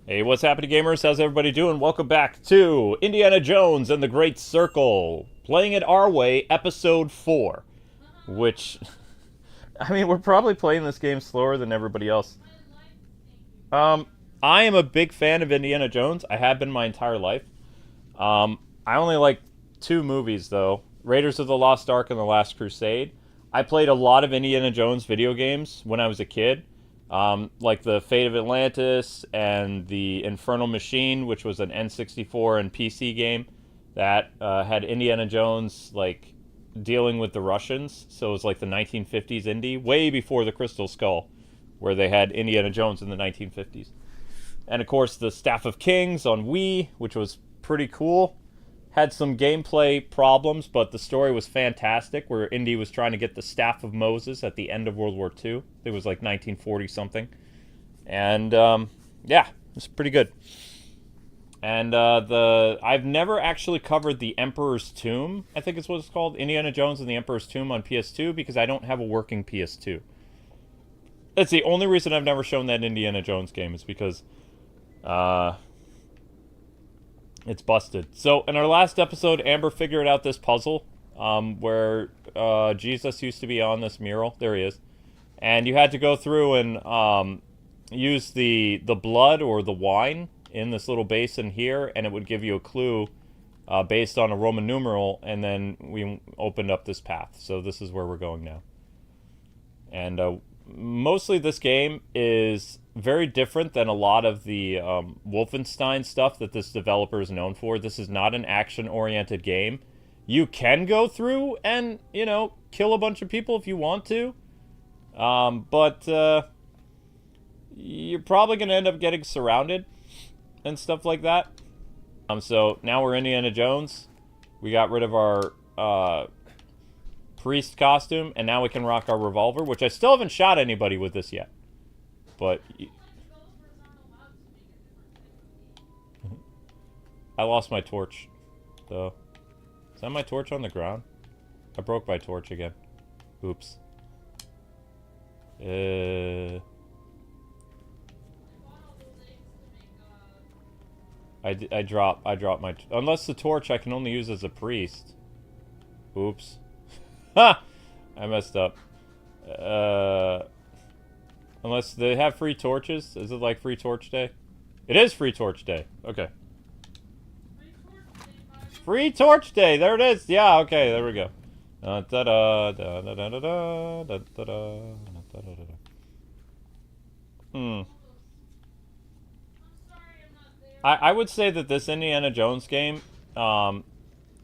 Hey, what's happening, gamers? How's everybody doing? Welcome back to Indiana Jones and the Great Circle. Playing it our way, Episode 4. Which, I mean, we're probably playing this game slower than everybody else. I am a big fan of Indiana Jones. I have been my entire life. I only like two movies, though. Raiders of the Lost Ark and The Last Crusade. I played a lot of Indiana Jones video games when I was a kid. Like the Fate of Atlantis and the Infernal Machine, which was an N64 and PC game that had Indiana Jones like dealing with the Russians. So it was like the 1950s Indy, way before the Crystal Skull, where they had Indiana Jones in the 1950s. And of course, the Staff of Kings on Wii, which was pretty cool. Had some gameplay problems, but the story was fantastic, where Indy was trying to get the Staff of Moses at the end of World War II. It was like 1940 something. And yeah, it was pretty good. And I've never actually covered the Emperor's Tomb, I think is what it's called, Indiana Jones and the Emperor's Tomb on PS2, because I don't have a working PS2. That's the only reason I've never shown that Indiana Jones game, is because it's busted. So, in our last episode, Amber figured out this puzzle where Jesus used to be on this mural. There he is. And you had to go through and use the blood or the wine in this little basin here, and it would give you a clue based on a Roman numeral, and then we opened up this path. So this is where we're going now. And mostly this game is very different than a lot of the Wolfenstein stuff that this developer is known for. This is not an action-oriented game. You can go through and, you know, kill a bunch of people if you want to. But you're probably going to end up getting surrounded and stuff like that. So now we're Indiana Jones. We got rid of our priest costume, and now we can rock our revolver, which I still haven't shot anybody with this yet. But I lost my torch, though. Is that my torch on the ground? I broke my torch again. Oops. I dropped my... Unless the torch I can only use as a priest. Oops. Ha! I messed up. Unless they have free torches. Is it like free torch day? It is free torch day. Okay. Free torch day! There it is! Yeah, okay, there we go. I would say that this Indiana Jones game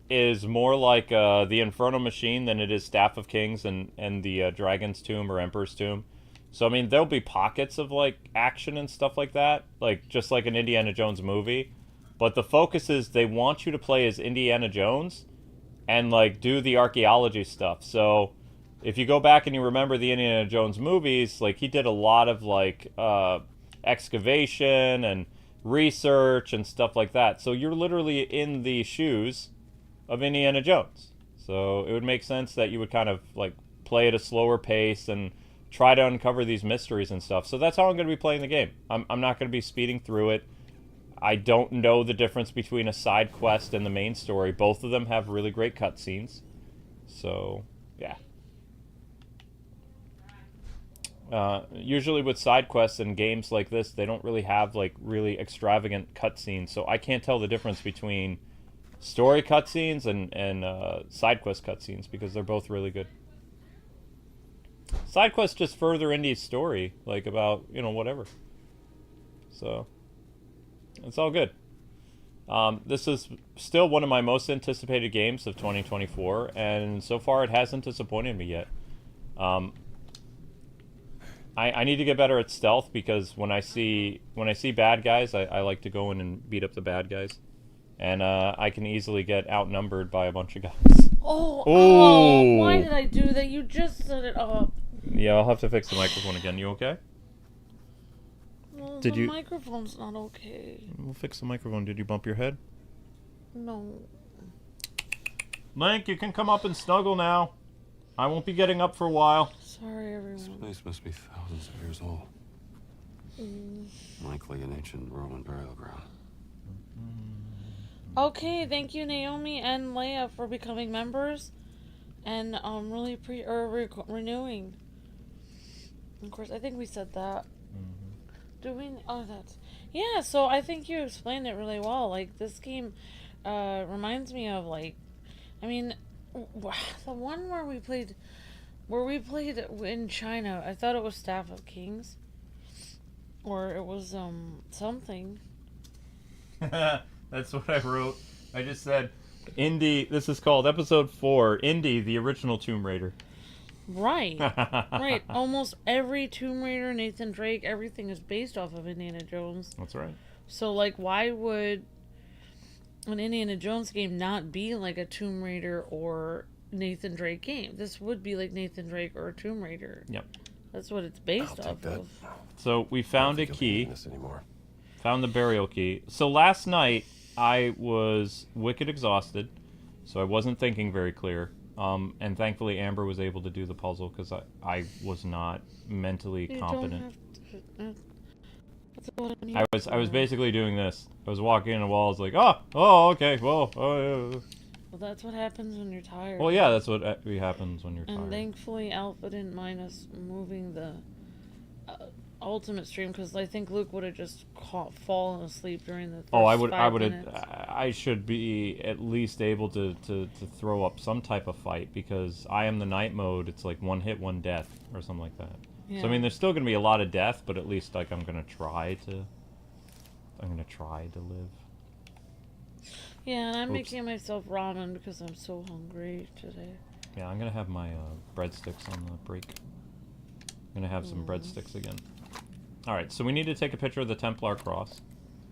is more like the Infernal Machine than it is Staff of Kings and the Dragon's Tomb or Emperor's Tomb. So, I mean, there'll be pockets of, like, action and stuff like that, like, just like an Indiana Jones movie. But the focus is they want you to play as Indiana Jones and, like, do the archaeology stuff. So, if you go back and you remember the Indiana Jones movies, like, he did a lot of, like, excavation and research and stuff like that. So, you're literally in the shoes of Indiana Jones. So, it would make sense that you would kind of, like, play at a slower pace and try to uncover these mysteries and stuff. So that's how I'm going to be playing the game. I'm not going to be speeding through it. I don't know the difference between a side quest and the main story. Both of them have really great cutscenes. So, yeah. Usually with side quests and games like this, they don't really have, like, really extravagant cutscenes. So I can't tell the difference between story cutscenes and side quest cutscenes, because they're both really good. Side quests just further Indy's story, like about, you know, whatever. So, it's all good. This is still one of my most anticipated games of 2024, and so far it hasn't disappointed me yet. I need to get better at stealth, because when I see bad guys, I like to go in and beat up the bad guys. And I can easily get outnumbered by a bunch of guys. Oh, why did I do that? You just set it up. Yeah, I'll have to fix the microphone again. You okay? Well, Did the you... microphone's not okay. We'll fix the microphone. Did you bump your head? No. Link, you can come up and snuggle now. I won't be getting up for a while. Sorry, everyone. This place must be thousands of years old. Likely an ancient Roman burial ground. Okay, thank you, Naomi and Leia, for becoming members and really renewing. Of course, I think we said that. Oh, that's yeah. So I think you explained it really well. Like this game reminds me of like, I mean, the one where we played in China. I thought it was Staff of Kings, or it was something. That's what I wrote. I just said, Indy. This is called episode 4. Indy, the original Tomb Raider. Right. Right. Almost every Tomb Raider, Nathan Drake, everything is based off of Indiana Jones. That's right. So, like, why would an Indiana Jones game not be like a Tomb Raider or Nathan Drake game? This would be like Nathan Drake or a Tomb Raider. Yep. That's what it's based off of. So, we found a key. Found the burial key. So, last night, I was wicked exhausted. So, I wasn't thinking very clear. And thankfully Amber was able to do the puzzle because I was not mentally competent. I was basically doing this. I was walking in a wall. I was like, oh, okay, well, Well, that's what happens when you're tired. Well, yeah, that's what happens when you're tired. And thankfully Alpha didn't mind us moving the ultimate stream because I think Luke would have just fallen asleep during the first I should be at least able to throw up some type of fight because I am the night mode. It's like one hit, one death or something like that. Yeah. So I mean, there's still gonna be a lot of death, but at least like I'm gonna try to live. Yeah, and I'm making myself ramen because I'm so hungry today. Yeah, I'm gonna have my breadsticks on the break. I'm gonna have some breadsticks again. Alright, so we need to take a picture of the Templar cross.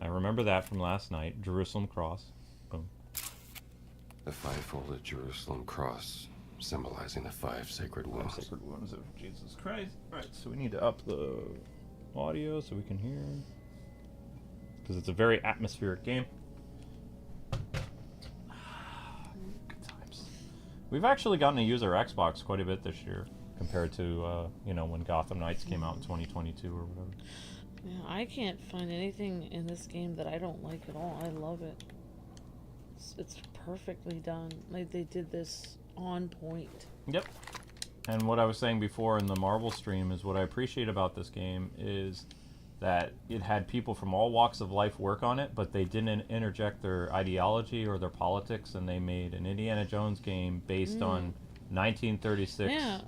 I remember that from last night. Jerusalem cross. Boom. The five-folded Jerusalem cross, symbolizing the 5 sacred wounds. 5 sacred wounds of Jesus Christ. Alright, so we need to up the audio so we can hear. Because it's a very atmospheric game. Good times. We've actually gotten to use our Xbox quite a bit this year. Compared to, when Gotham Knights came out in 2022 or whatever. Yeah, I can't find anything in this game that I don't like at all. I love it. It's perfectly done. Like, they did this on point. Yep. And what I was saying before in the Marvel stream is what I appreciate about this game is that it had people from all walks of life work on it, but they didn't interject their ideology or their politics, and they made an Indiana Jones game based on 1936... Yeah.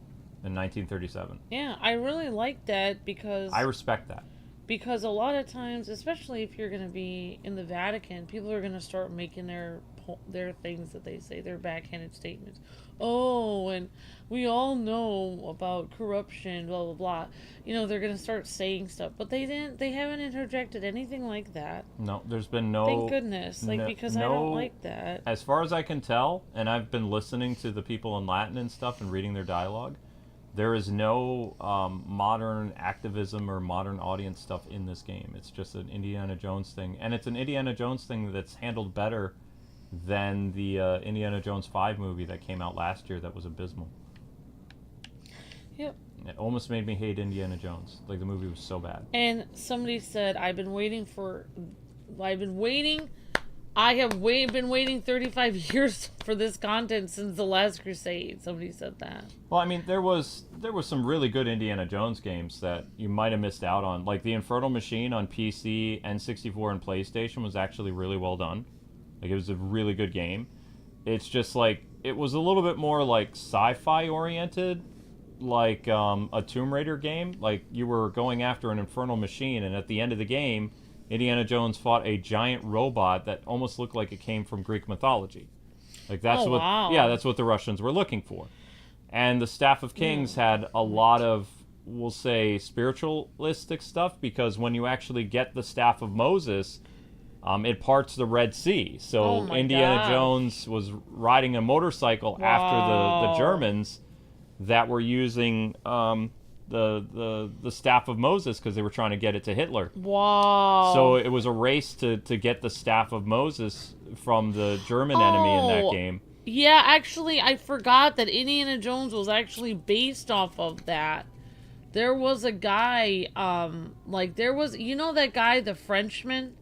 In 1937. Yeah, I really like that because... I respect that. Because a lot of times, especially if you're going to be in the Vatican, people are going to start making their things that they say, their backhanded statements. Oh, and we all know about corruption, blah, blah, blah. They're going to start saying stuff. But they haven't interjected anything like that. No, there's been no... Thank goodness. Because I don't like that. As far as I can tell, and I've been listening to the people in Latin and stuff and reading their dialogue, there is no modern activism or modern audience stuff in this game. It's just an Indiana Jones thing. And it's an Indiana Jones thing that's handled better than the Indiana Jones 5 movie that came out last year that was abysmal. Yep. It almost made me hate Indiana Jones. Like, the movie was so bad. And somebody said, I have been waiting 35 years for this content since the last Crusade. Somebody said that. Well, I mean, there was some really good Indiana Jones games that you might have missed out on. Like the Infernal Machine on PC, N64, and PlayStation was actually really well done. Like, it was a really good game. It's just like, it was a little bit more like sci-fi oriented, like a Tomb Raider game. Like, you were going after an Infernal Machine, and at the end of the game, Indiana Jones fought a giant robot that almost looked like it came from Greek mythology. Like, that's that's what the Russians were looking for. And the Staff of Kings had a lot of, we'll say, spiritualistic stuff, because when you actually get the Staff of Moses, it parts the Red Sea. So Indiana Jones was riding a motorcycle after the Germans that were using the Staff of Moses because they were trying to get it to Hitler. Wow. So it was a race to get the Staff of Moses from the German enemy in that game. Yeah, actually, I forgot that Indiana Jones was actually based off of that. there was a guy, there was, that guy, the Frenchman,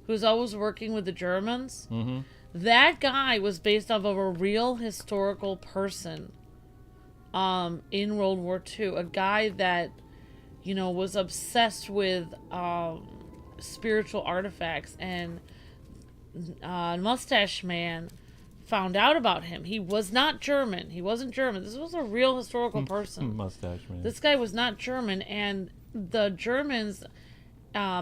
who's always working with the Germans? Mm-hmm. That guy was based off of a real historical person, in World War II. A guy that, was obsessed with, spiritual artifacts, and, Mustache Man found out about him. He was not German. He wasn't German. This was a real historical person. Mustache Man. This guy was not German, and the Germans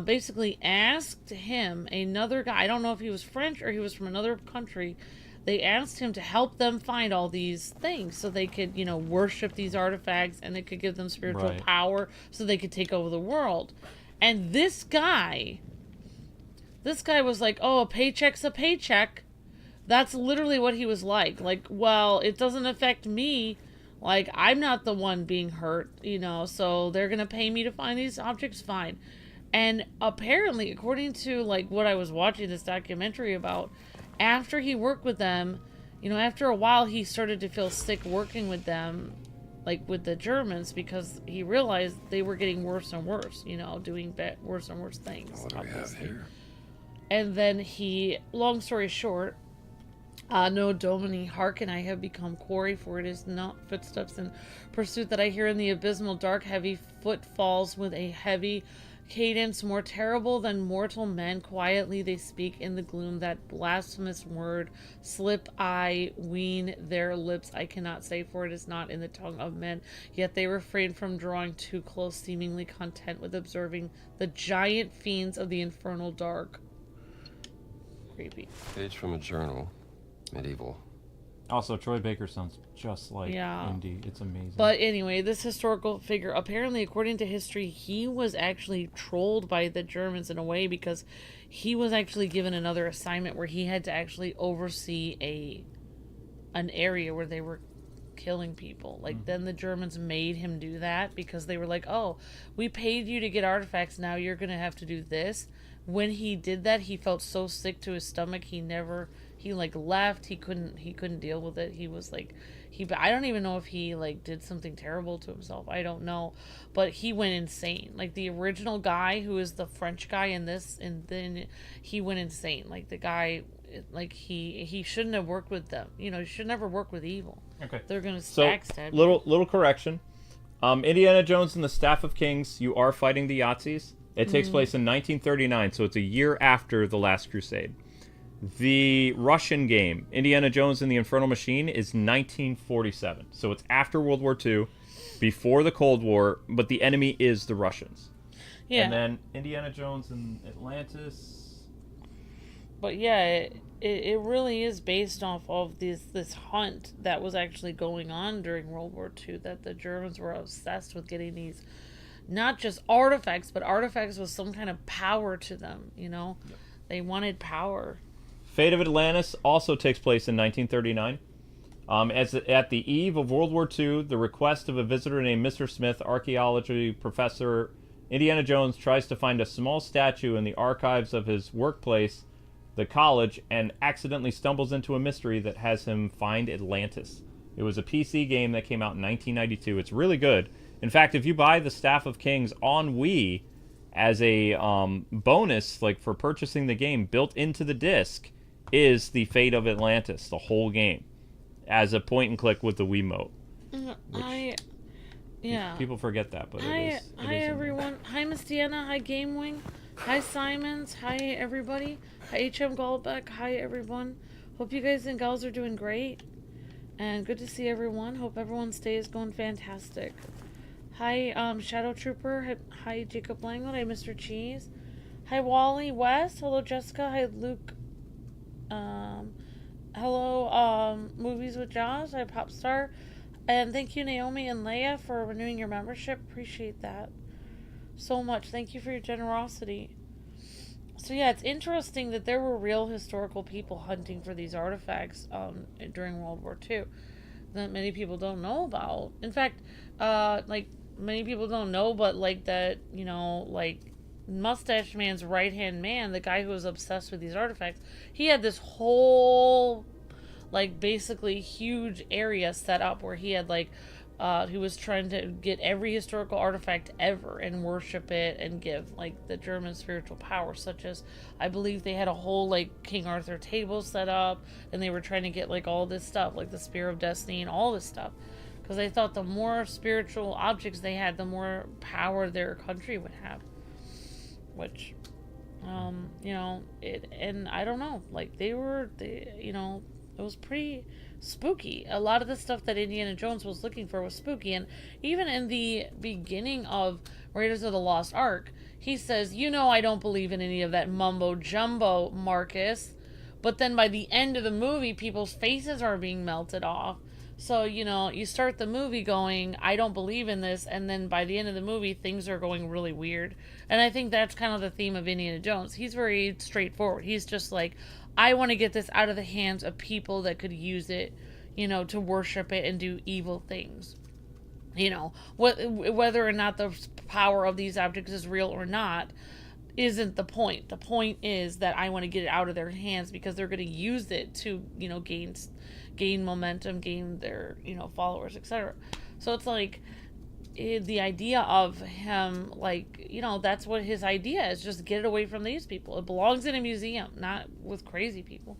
basically asked him, another guy, I don't know if he was French or he was from another country, they asked him to help them find all these things so they could, worship these artifacts, and it could give them spiritual power so they could take over the world. And this guy was like, oh, a paycheck's a paycheck. That's literally what he was like. Like, well, it doesn't affect me. Like, I'm not the one being hurt, so they're going to pay me to find these objects, fine. And apparently, according to, what I was watching this documentary about, after he worked with them, after a while, he started to feel sick working with them, with the Germans, because he realized they were getting worse and worse, doing worse and worse things. What do we have here? And then he, long story short, no, Domini, hearken, I have become quarry, for it is not footsteps in pursuit that I hear in the abysmal dark, heavy footfalls with a heavy cadence, more terrible than mortal men. Quietly they speak in the gloom, that blasphemous word, slip I ween their lips, I cannot say, for it is not in the tongue of men. Yet they refrain from drawing too close, seemingly content with observing the giant fiends of the infernal dark. Creepy. Page from a journal. Medieval. Also, Troy Baker sounds just like Yeah. Indy. It's amazing. But anyway, this historical figure, apparently, according to history, he was actually trolled by the Germans in a way, because he was actually given another assignment where he had to actually oversee an area where they were killing people. Then the Germans made him do that, because they were like, oh, we paid you to get artifacts, now you're going to have to do this. When he did that, he felt so sick to his stomach, he left. He couldn't deal with it. He was I don't even know if he did something terrible to himself. I don't know, but he went insane. The original guy who is the French guy in this, and then he went insane. The guy, he shouldn't have worked with them. You should never work with evil. Okay. They're gonna So, backstab you. little correction. Indiana Jones and the Staff of Kings, you are fighting the Yahtzees. It takes place in 1939, so it's a year after The Last Crusade. The Russian game, Indiana Jones and the Infernal Machine, is 1947. So it's after World War II, before the Cold War, but the enemy is the Russians. Yeah. And then Indiana Jones and Atlantis. But yeah, it really is based off of this hunt that was actually going on during World War II, that the Germans were obsessed with getting these, not just artifacts, but artifacts with some kind of power to them, Yep. They wanted power. Fate of Atlantis also takes place in 1939. At the eve of World War II, the request of a visitor named Mr. Smith, archaeology professor, Indiana Jones tries to find a small statue in the archives of his workplace, the college, and accidentally stumbles into a mystery that has him find Atlantis. It was a PC game that came out in 1992. It's really good. In fact, if you buy the Staff of Kings on Wii as a bonus, for purchasing the game, built into the disc is the Fate of Atlantis, the whole game, as a point and click with the Wiimote. People forget that, but it is. Hi everyone. Hi Miss Deanna. Hi Game Wing. Hi Simons. Hi everybody. Hi HM Goldbeck. Hi everyone. Hope you guys and gals are doing great. And good to see everyone. Hope everyone's day is going fantastic. Hi Shadow Trooper. Hi Jacob Langwood. Hi Mr. Cheese. Hi Wally West. Hello Jessica. Hi Luke. Hello, Movies with Jaws. Hi, Popstar. And thank you, Naomi and Leia, for renewing your membership. Appreciate that so much. Thank you for your generosity. So yeah, it's interesting that there were real historical people hunting for these artifacts during World War II that many people don't know about. In fact, many people don't know, but Mustache Man's right-hand man, the guy who was obsessed with these artifacts, he had this whole like basically huge area set up where he had like he was trying to get every historical artifact ever and worship it and give like the German spiritual power, such as I believe they had a whole like King Arthur table set up, and they were trying to get like all this stuff like the Spear of Destiny and all this stuff, because they thought the more spiritual objects they had, the more power their country would have. Which, you know, and I don't know, like you know, it was pretty spooky. A lot of the stuff that Indiana Jones was looking for was spooky, and even in the beginning of Raiders of the Lost Ark, he says, you know, I don't believe in any of that mumbo jumbo, Marcus. But then by the end of the movie, people's faces are being melted off. So, you know, you start the movie going, I don't believe in this, and then by the end of the movie, things are going really weird. And I think that's kind of the theme of Indiana Jones. He's very straightforward. He's just like, I want to get this out of the hands of people that could use it, you know, to worship it and do evil things. You know, whether or not the power of these objects is real or not isn't the point. The point is that I want to get it out of their hands because they're going to use it to, you know, gain momentum, gain their, you know, followers, etc. So it's like the idea of him, like, you know, that's what his idea is, just get it away from these people. It belongs in a museum, not with crazy people.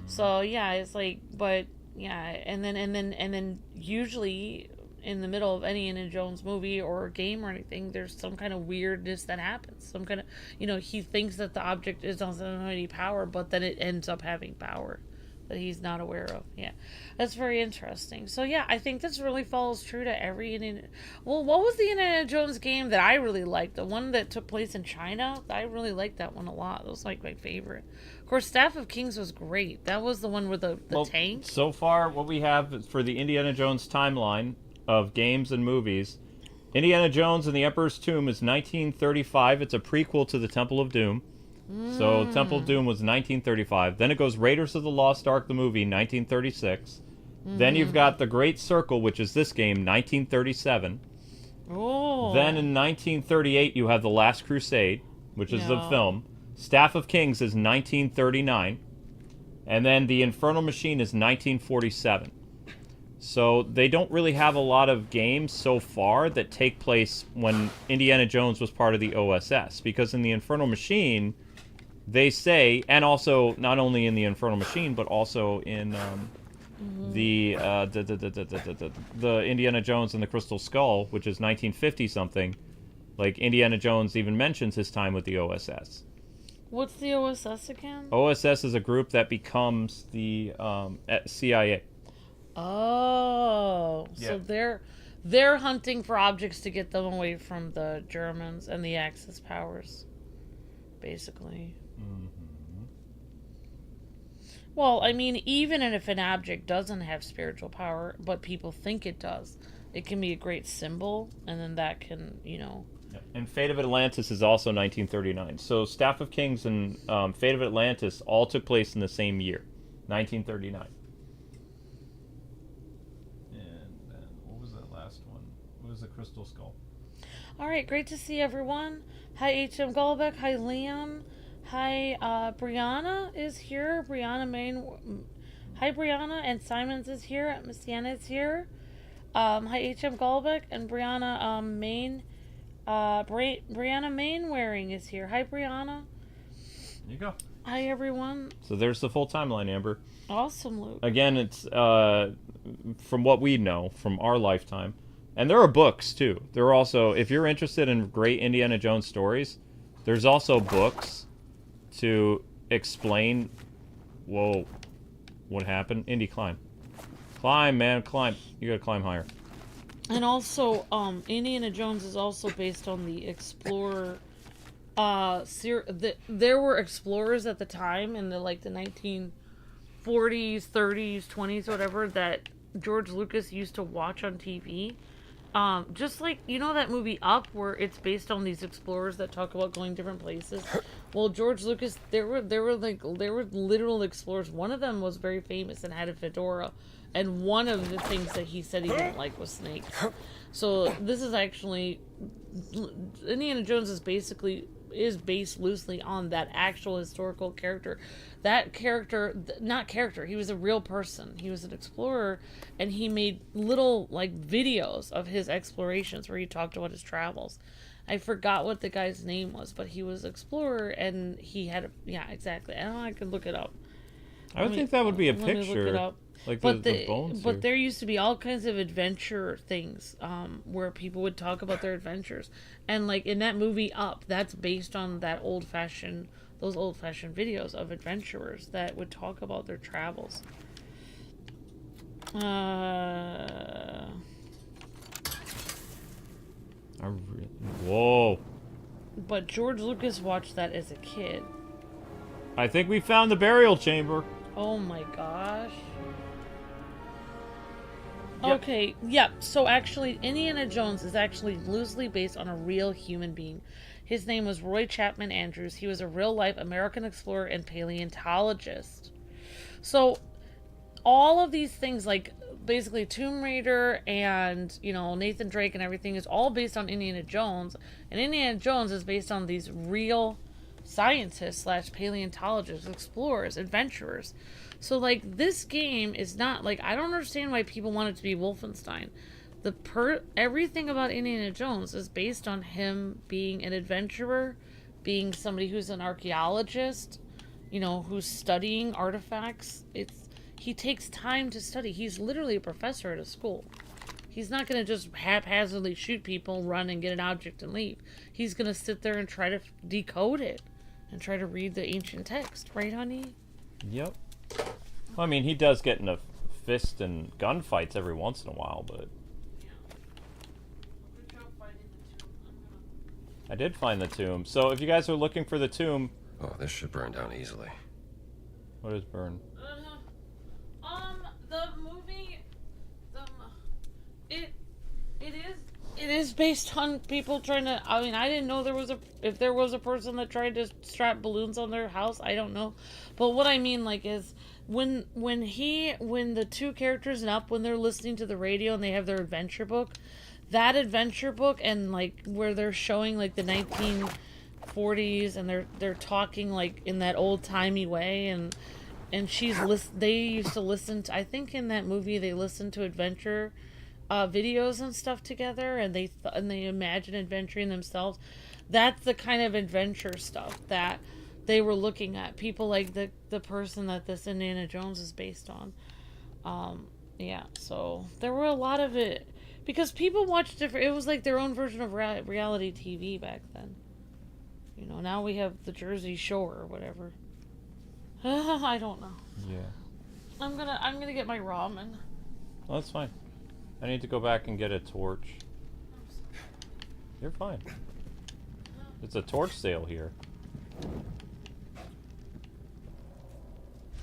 So yeah, it's like, but yeah, and then usually in the middle of any Indiana Jones movie or game or anything, there's some kind of weirdness that happens. Some kind of, you know, he thinks that the object doesn't have any power, but then it ends up having power that he's not aware of. Yeah, that's very interesting. So yeah, I think this really follows true to every Indiana. Well, what was the Indiana Jones game that I really liked? The one that took place in China. I really liked that one a lot. It was like my favorite. Of course, Staff of Kings was great. That was the one with the tank. So far, what we have for the Indiana Jones timeline of games and movies, Indiana Jones and the Emperor's Tomb is 1935. It's a prequel to the Temple of Doom. So Temple of Doom was 1935. Then it goes Raiders of the Lost Ark, the movie, 1936. Then you've got The Great Circle, which is this game, 1937. Oh. Then in 1938, you have The Last Crusade, which is the film. Staff of Kings is 1939. And then The Infernal Machine is 1947. So they don't really have a lot of games so far that take place when Indiana Jones was part of the OSS. Because in The Infernal Machine, they say, and also not only in The Infernal Machine, but also in the Indiana Jones and the Crystal Skull, which is 1950-something, like Indiana Jones even mentions his time with the OSS. What's the OSS again? OSS is a group that becomes the CIA. Oh, Yeah. so they're hunting for objects to get them away from the Germans and the Axis powers, basically. Well, I mean, even if an object doesn't have spiritual power, but people think it does, it can be a great symbol, and then that can, you know... And Fate of Atlantis is also 1939. So Staff of Kings and Fate of Atlantis all took place in the same year, 1939. The Crystal Skull. All right, great to see everyone. Hi, H.M. Gallbeck. Hi, Liam. Hi, Brianna is here. Brianna Main. Hi, Brianna. And Simons is here. Miss Sienna is here. Hi, H.M. Gallbeck. And Brianna Main. Brianna Mainwaring is here. Hi, Brianna. There you go. Hi, everyone. So there's the full timeline, Amber. Awesome, Luke. Again, it's from what we know from our lifetime. And there are books, too. There are also, if you're interested in great Indiana Jones stories, there's also books to explain... Whoa. What happened? Indy, climb. Climb, man, climb. You gotta climb higher. And also, Indiana Jones is also based on the Explorer... there were explorers at the time in the 1940s, 30s, 20s, whatever, that George Lucas used to watch on TV. Just like, you know that movie Up, where it's based on these explorers that talk about going different places? Well, George Lucas, there were literal explorers. One of them was very famous and had a fedora, and one of the things that he said he didn't like was snakes. So this is actually, Indiana Jones is basically is based loosely on that actual historical character. That character, not character, he was a real person. He was an explorer, and he made little like videos of his explorations where he talked about his travels. I forgot what the guy's name was, but he was an explorer, and he had yeah, exactly. I could look it up. I would think that would be a Let me picture. look it up. Like But the bones. but there used to be all kinds of adventure things, where people would talk about their adventures, and like in that movie Up, that's based on those old fashioned videos of adventurers that would talk about their travels. Whoa. But George Lucas watched that as a kid. I think we found the burial chamber. Oh my gosh. Yep. Okay, yep. So actually, Indiana Jones is actually loosely based on a real human being. His name was Roy Chapman Andrews. He was a real-life American explorer and paleontologist. So all of these things, like basically Tomb Raider and, you know, Nathan Drake and everything, is all based on Indiana Jones. And Indiana Jones is based on these real scientists / paleontologists, explorers, adventurers. So like this game is not like, I don't understand why people want it to be Wolfenstein. Everything about Indiana Jones is based on him being an adventurer, being somebody who's an archaeologist, you know, who's studying artifacts. He takes time to study. He's literally a professor at a school. He's not going to just haphazardly shoot people, run and get an object and leave. He's going to sit there and try to decode it and try to read the ancient text. Right, honey? Yep. Well, I mean, he does get in a fist and gunfights every once in a while, but... I did find the tomb. So if you guys are looking for the tomb... Oh, this should burn down easily. What is burn? The movie... It is based on people trying to... I mean, I didn't know if there was a person that tried to strap balloons on their house. I don't know. But what I mean, like, is... When the two characters in Up, when they're listening to the radio and they have their adventure book, that adventure book, and like where they're showing like the 1940s and they're talking like in that old timey way, and they used to listen to, I think in that movie they listened to adventure videos and stuff together, and they imagine adventuring themselves. That's the kind of adventure stuff that they were looking at. People like the person that this Indiana Jones is based on. Yeah, so there were a lot of it because people watched different. It was like their own version of reality TV back then. You know, now we have the Jersey Shore or whatever. I don't know. Yeah. I'm gonna get my ramen. Well, that's fine. I need to go back and get a torch. You're fine. It's a torch sale here.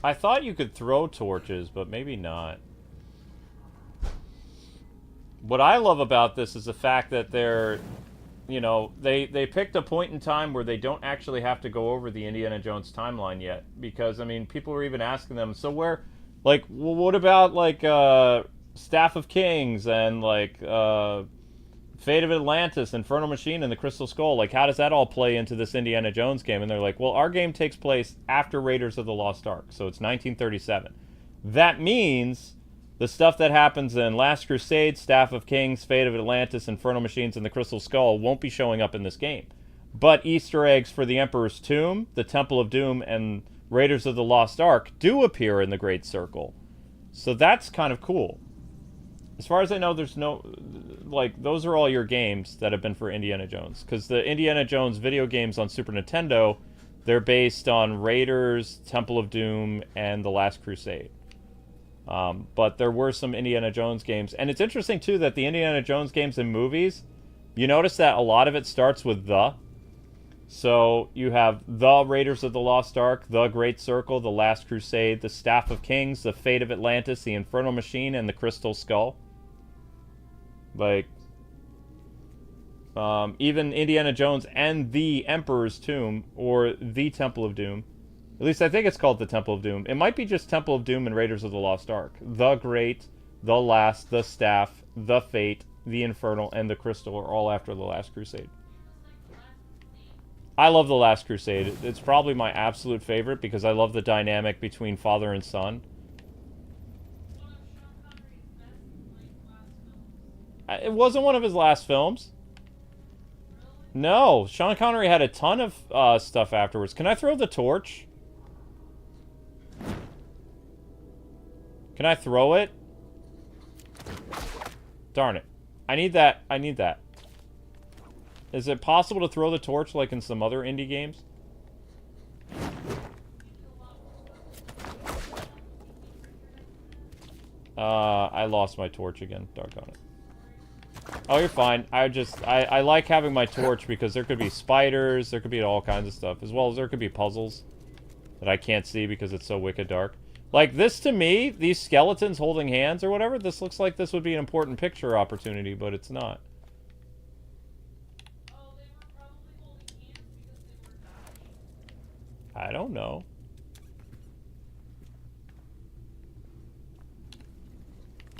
I thought you could throw torches, but maybe not. What I love about this is the fact that they're, you know, they picked a point in time where they don't actually have to go over the Indiana Jones timeline yet. Because, I mean, people were even asking them, so where, like, well, what about, like, Staff of Kings and, like, Fate of Atlantis, Infernal Machine, and the Crystal Skull? Like, how does that all play into this Indiana Jones game? And they're like, well, our game takes place after Raiders of the Lost Ark, so it's 1937. That means the stuff that happens in Last Crusade, Staff of Kings, Fate of Atlantis, Infernal Machines, and the Crystal Skull won't be showing up in this game. But Easter eggs for the Emperor's Tomb, the Temple of Doom, and Raiders of the Lost Ark do appear in the Great Circle. So that's kind of cool. As far as I know, there's no... Like, those are all your games that have been for Indiana Jones. Because the Indiana Jones video games on Super Nintendo, they're based on Raiders, Temple of Doom, and The Last Crusade. But there were some Indiana Jones games. And it's interesting, too, that the Indiana Jones games in movies, you notice that a lot of it starts with the. So you have the Raiders of the Lost Ark, the Great Circle, the Last Crusade, the Staff of Kings, the Fate of Atlantis, the Infernal Machine, and the Crystal Skull. Like, even Indiana Jones and the Emperor's Tomb, or the Temple of Doom. At least I think it's called the Temple of Doom. It might be just Temple of Doom and Raiders of the Lost Ark. The Great, the Last, the Staff, the Fate, the Infernal, and the Crystal are all after the Last Crusade. I love The Last Crusade. It's probably my absolute favorite because I love the dynamic between father and son. It wasn't one of his last films. No, Sean Connery had a ton of stuff afterwards. Can I throw the torch? Can I throw it? Darn it. I need that. I need that. Is it possible to throw the torch like in some other indie games? I lost my torch again. Doggone it. Oh, you're fine. I like having my torch because there could be spiders, there could be all kinds of stuff, as well as there could be puzzles that I can't see because it's so wicked dark. Like, this to me, these skeletons holding hands or whatever, this looks like this would be an important picture opportunity, but it's not. Oh, they were probably holding hands because they were dying. I don't know.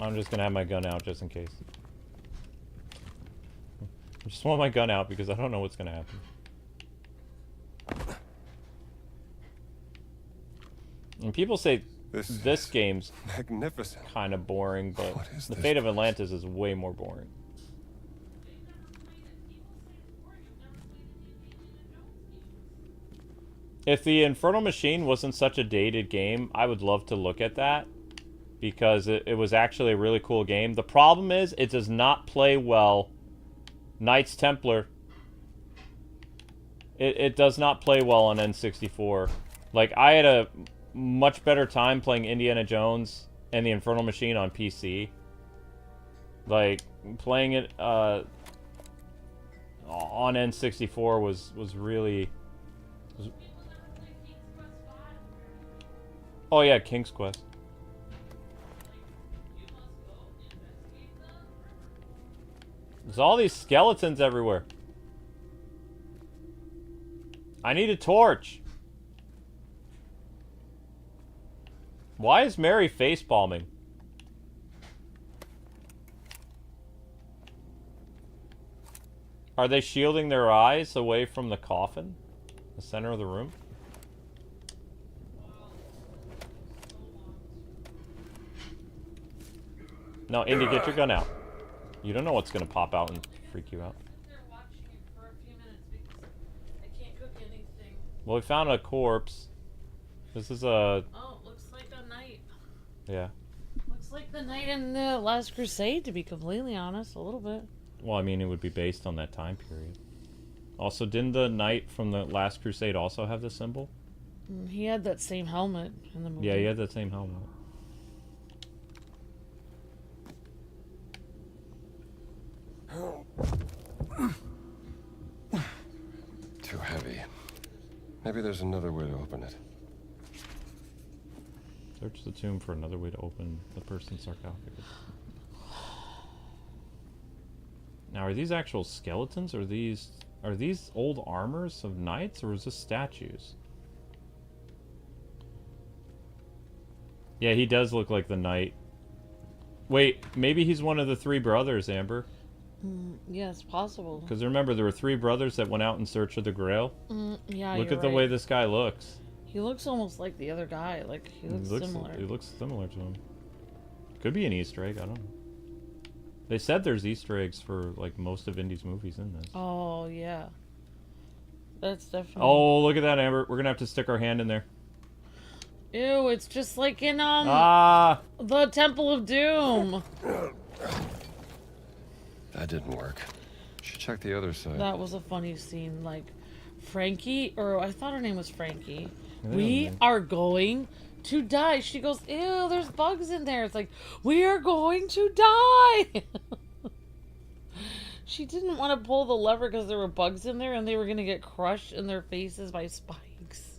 I'm just gonna have my gun out just in case. I just want my gun out because I don't know what's gonna happen. And people say this game's magnificent. kind of boring, but What is The this Fate of place? Atlantis is way more boring. If the Infernal Machine wasn't such a dated game, I would love to look at that. Because it was actually a really cool game. The problem is, it does not play well. Knights Templar. It does not play well on N64. Like, I had a much better time playing Indiana Jones and the Infernal Machine on PC. Like, playing it on N64 was really... Oh yeah, King's Quest. There's all these skeletons everywhere. I need a torch. Why is Mary facepalming? Are they shielding their eyes away from the coffin? The center of the room? No, Indy, get your gun out. You don't know what's gonna pop out and freak you out. They're watching it for a few minutes because I can't cook anything. Well, we found a corpse. This is a... Oh, it looks like a knight. Yeah. Looks like the knight in the Last Crusade, to be completely honest, a little bit. Well, I mean, it would be based on that time period. Also, didn't the knight from the Last Crusade also have the symbol? He had that same helmet in the movie. Yeah, he had that same helmet. Too heavy. Maybe there's another way to open it. Search the tomb for another way to open the person's sarcophagus. Now, are these actual skeletons? Or are these old armors of knights, or is this statues? Yeah, he does look like the knight. Wait, maybe he's one of the three brothers, Amber. Yeah, it's possible. Because remember, there were three brothers that went out in search of the Grail. Yeah, Look you're at the right. way this guy looks. He looks almost like the other guy. Like, he looks similar. He looks similar to him. Could be an Easter egg, I don't know. They said there's Easter eggs for, like, most of Indy's movies in this. Oh, yeah. That's definitely... Oh, look at that, Amber. We're gonna have to stick our hand in there. Ew, it's just like in, the Temple of Doom. That didn't work. Should check the other side. That was a funny scene. Like, Frankie, or I thought her name was Frankie. Yeah, We are going to die. She goes, ew, there's bugs in there. It's like, we are going to die. She didn't want to pull the lever because there were bugs in there and they were going to get crushed in their faces by spikes.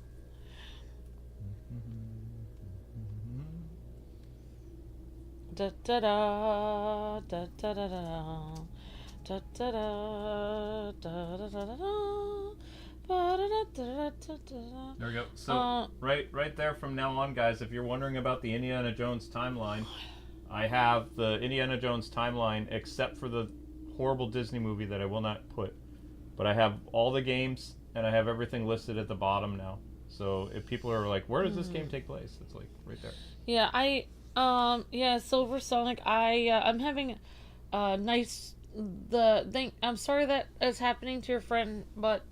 Da da da da da da da da da da da da da da. There we go. So, right there from now on, guys, if you're wondering about the Indiana Jones timeline, I have the Indiana Jones timeline, except for the horrible Disney movie that I will not put. But I have all the games and I have everything listed at the bottom now. So if people are like, where does this game take place? It's like right there. Yeah, yeah, Silver Sonic, I'm having a nice, I'm sorry that is happening to your friend, but,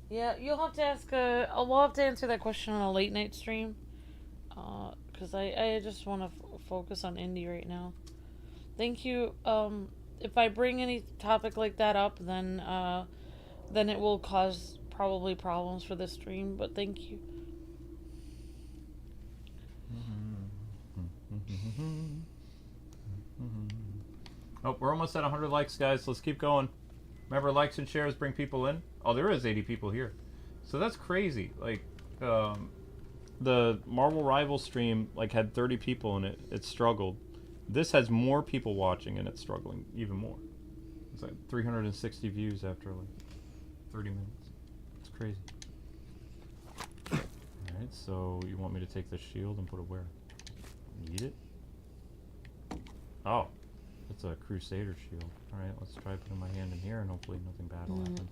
yeah, you'll have to ask, we'll have to answer that question on a late night stream, because I just want to focus on Indy right now. Thank you. If I bring any topic like that up, then it will cause probably problems for the stream, but thank you. Oh, we're almost at 100 likes, guys. Let's keep going. Remember, likes and shares bring people in. Oh, there is 80 people here. So that's crazy. Like, the Marvel Rival stream like had 30 people in it. It struggled. This has more people watching and it's struggling even more. It's like 360 views after like 30 minutes. It's crazy. Alright, so you want me to take the shield and put it where? Need it? Oh. It's a Crusader shield. Alright, let's try putting my hand in here and hopefully nothing bad will happen.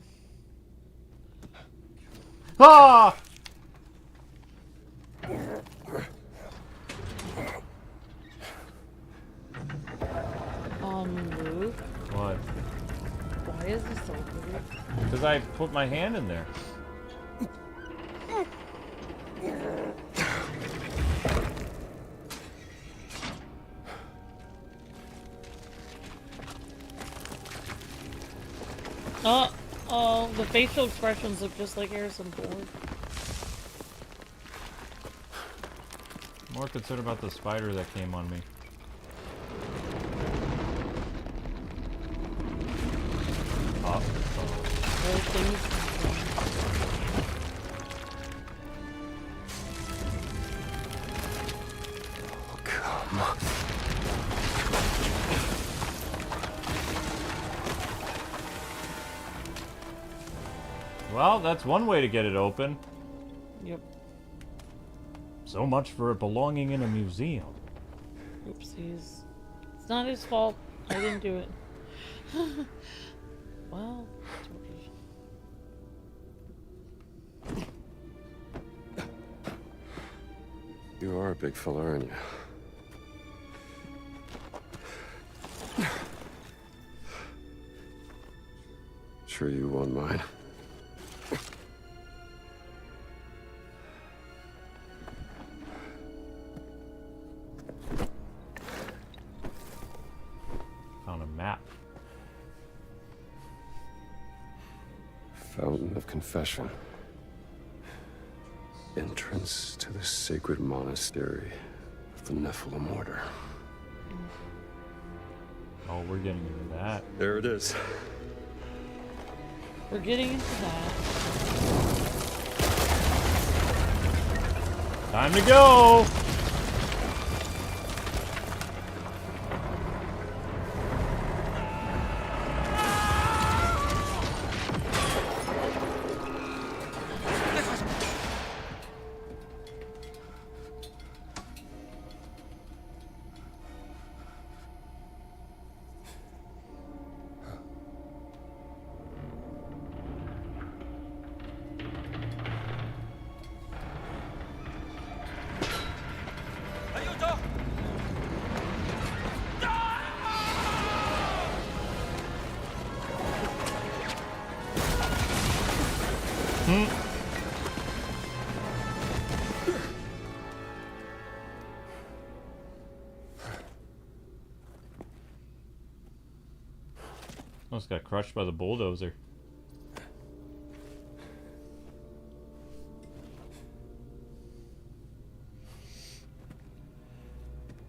Ah! Luke? What? Why is this so weird? Because I put my hand in there. Oh, the facial expressions look just like Harrison Ford. More concerned about the spider that came on me. Oh. Oh, come on. Well, that's one way to get it open. Yep. So much for it belonging in a museum. Oopsies. It's not his fault. I didn't do it. Well, You are a big fella, aren't you? Sure you won't mind? Found a map. Fountain of Confession. Entrance to the sacred monastery of the Nephilim Order. Oh, we're getting into that. There it is. we're getting into that. Time to go! Almost got crushed by the bulldozer.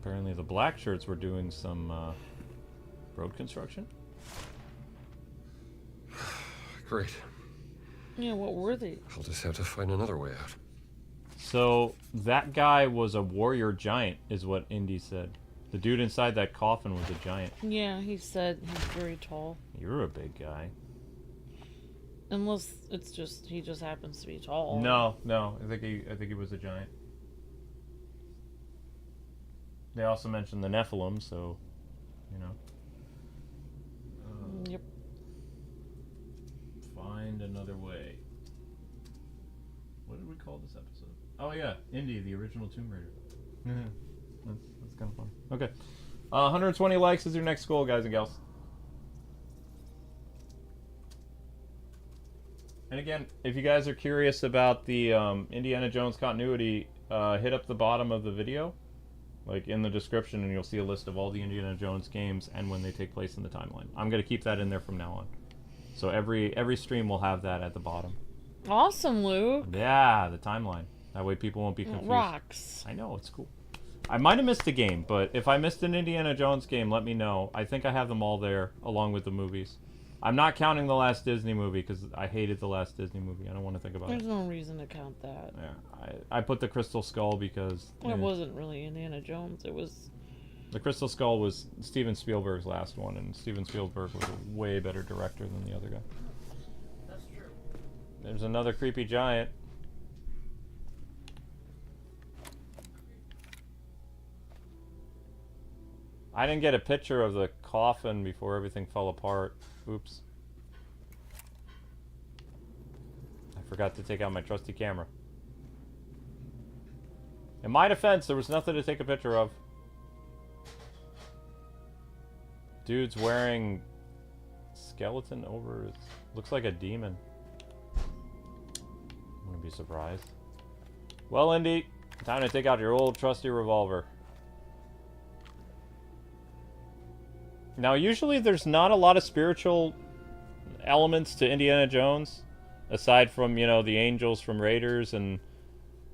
Apparently the black shirts were doing some road construction. Great. Yeah, what were they? I'll just have to find another way out. So that guy was a warrior giant, is what Indy said. The dude inside that coffin was a giant. Yeah, he said he's very tall. You're a big guy. Unless it's just he just happens to be tall. No. I think he was a giant. They also mentioned the Nephilim, so you know. Yep. Find another way. this episode. Oh yeah, Indy, the original Tomb Raider. That's kind of fun. Okay. 120 likes is your next goal, guys and gals. And again, if you guys are curious about the Indiana Jones continuity, hit up the bottom of the video, like in the description, and you'll see a list of all the Indiana Jones games and when they take place in the timeline. I'm going to keep that in there from now on. So every stream will have that at the bottom. Awesome, Luke. Yeah, the timeline. That way people won't be confused. Rocks. I know, it's cool. I might have missed a game, but if I missed an Indiana Jones game, let me know. I think I have them all there, along with the movies. I'm not counting the last Disney movie, because I hated the last Disney movie. I don't want to think about There's it. no reason to count that. Yeah, I put the Crystal Skull because... It wasn't really Indiana Jones. It was... The Crystal Skull was Steven Spielberg's last one, and Steven Spielberg was a way better director than the other guy. That's true. There's another creepy giant. I didn't get a picture of the coffin before everything fell apart. Oops. I forgot to take out my trusty camera. In my defense, there was nothing to take a picture of. Dude's wearing skeleton over his... Looks like a demon. I'm gonna be surprised. Well, Indy, time to take out your old trusty revolver. Now, usually there's not a lot of spiritual elements to Indiana Jones, aside from, you know, the angels from Raiders and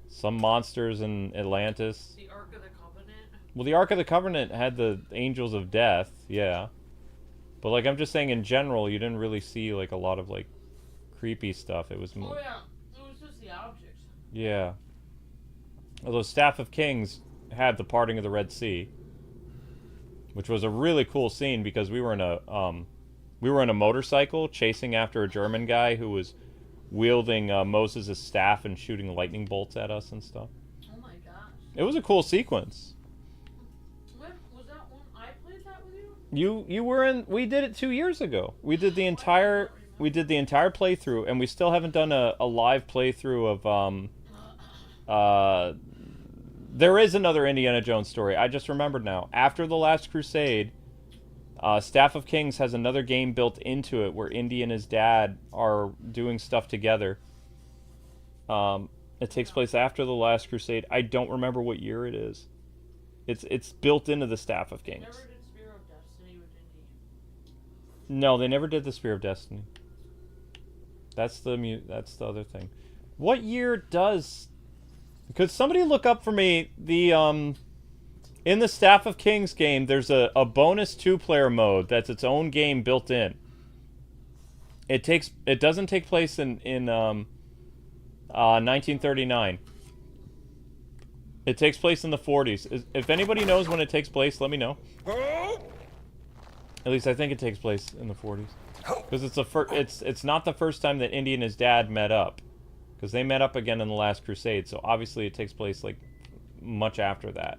some monsters in Atlantis. The Ark of the Covenant? Well, the Ark of the Covenant had the angels of death, yeah. But, like, I'm just saying in general, you didn't really see, like, a lot of, like, creepy stuff. It was more... Oh, yeah. It was just the objects. Yeah. Although Staff of Kings had the parting of the Red Sea, which was a really cool scene because we were in a motorcycle chasing after a German guy who was wielding Moses' staff and shooting lightning bolts at us and stuff. Oh my gosh. It was a cool sequence. When was that one? I played that with you? You were in. We did it 2 years ago. We did the entire playthrough, and we still haven't done a live playthrough of There is another Indiana Jones story. I just remembered now. After The Last Crusade, Staff of Kings has another game built into it where Indy and his dad are doing stuff together. It takes place after The Last Crusade. I don't remember what year it is. It's built into the Staff of Kings. Never did Spear of Destiny with Indy. No, they never did the Spear of Destiny. That's the other thing. What year does... Could somebody look up for me the in the Staff of Kings game? There's a bonus 2-player mode that's its own game built in. It doesn't take place in 1939. It takes place in the 40s. If anybody knows when it takes place, let me know. At least I think it takes place in the 40s because it's not the first time that Indy and his dad met up. Because they met up again in The Last Crusade, so obviously it takes place, like, much after that.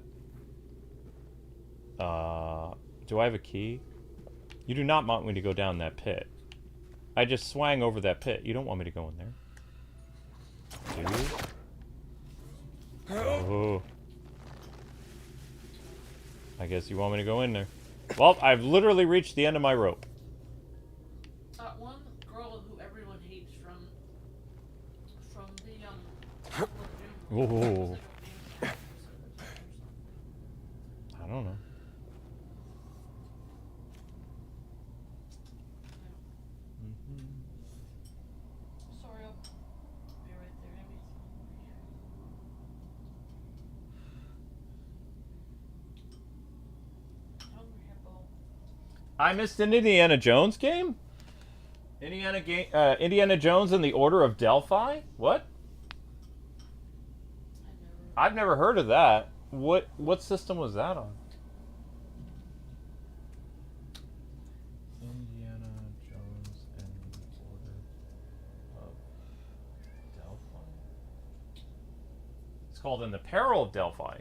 Do I have a key? You do not want me to go down that pit. I just swang over that pit. You don't want me to go in there. Do you? Oh. I guess you want me to go in there. Well, I've literally reached the end of my rope. That one girl who everyone hates from the Oh. I don't know. Sorry, I'll be right there. I missed an Indiana Jones game? Indiana Jones and the Order of Delphi? What? I've never heard of that. What system was that on? Indiana Jones and the Order of Delphi. It's called In the Peril of Delphi.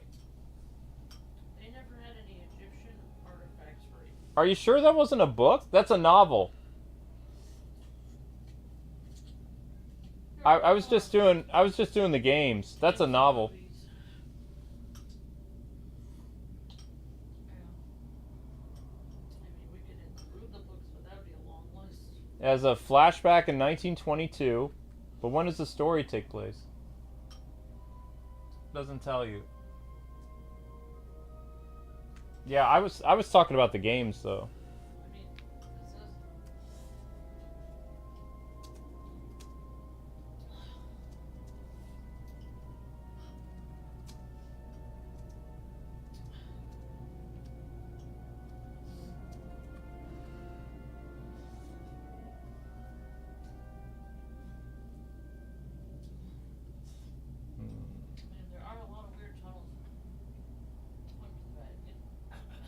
They never had any Egyptian artifacts for you. Are you sure that wasn't a book? That's a novel. I was just doing the games. That's a novel. As a flashback in 1922, but when does the story take place? Doesn't tell you. Yeah, I was talking about the games though.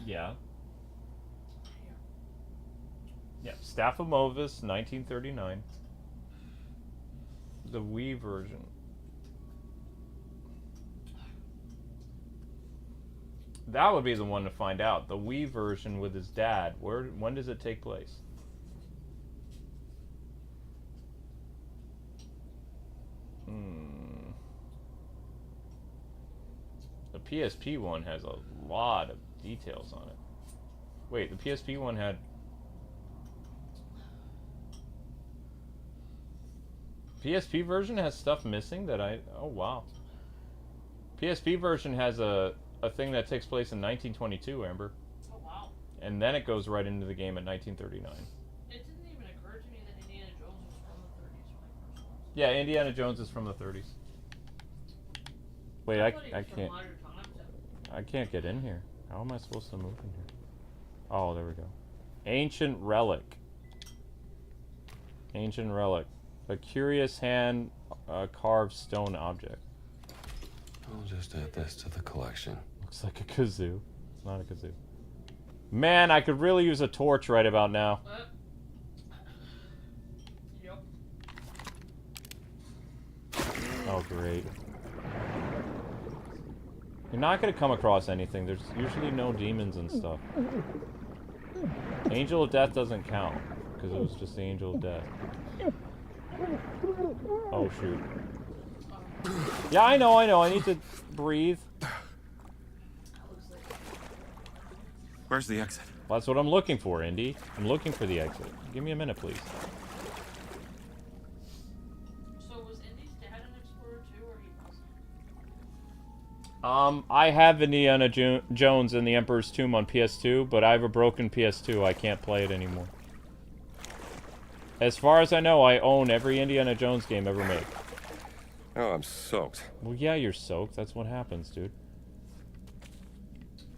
Yeah. Yeah, Staff of Movis, 1939. The Wii version. That would be the one to find out. The Wii version with his dad. When does it take place? The PSP one has a lot of details on it. Wait, the PSP one had... PSP version has stuff missing that I... Oh, wow. PSP version has a thing that takes place in 1922, Amber. Oh, wow. And then it goes right into the game at 1939. It didn't even occur to me that Indiana Jones was from the 30s when I first watched it. Yeah, Indiana Jones is from the 30s. Wait, I can't... I can't get in here. How am I supposed to move in here? Oh, there we go. Ancient relic. Ancient relic. A curious hand carved stone object. I'll just add this to the collection. Looks like a kazoo. It's not a kazoo. Man, I could really use a torch right about now. Yep. Oh, great. You're not going to come across anything. There's usually no demons and stuff. Angel of Death doesn't count, because it was just the Angel of Death. Oh, shoot. Yeah, I know. I need to breathe. Where's the exit? Well, that's what I'm looking for, Indy. I'm looking for the exit. Give me a minute, please. So was Indy's dad an explorer too, or he wasn't? I have Indiana Jones in the Emperor's Tomb on PS2, but I have a broken PS2. I can't play it anymore. As far as I know, I own every Indiana Jones game ever made. Oh, I'm soaked. Well, yeah, you're soaked. That's what happens, dude.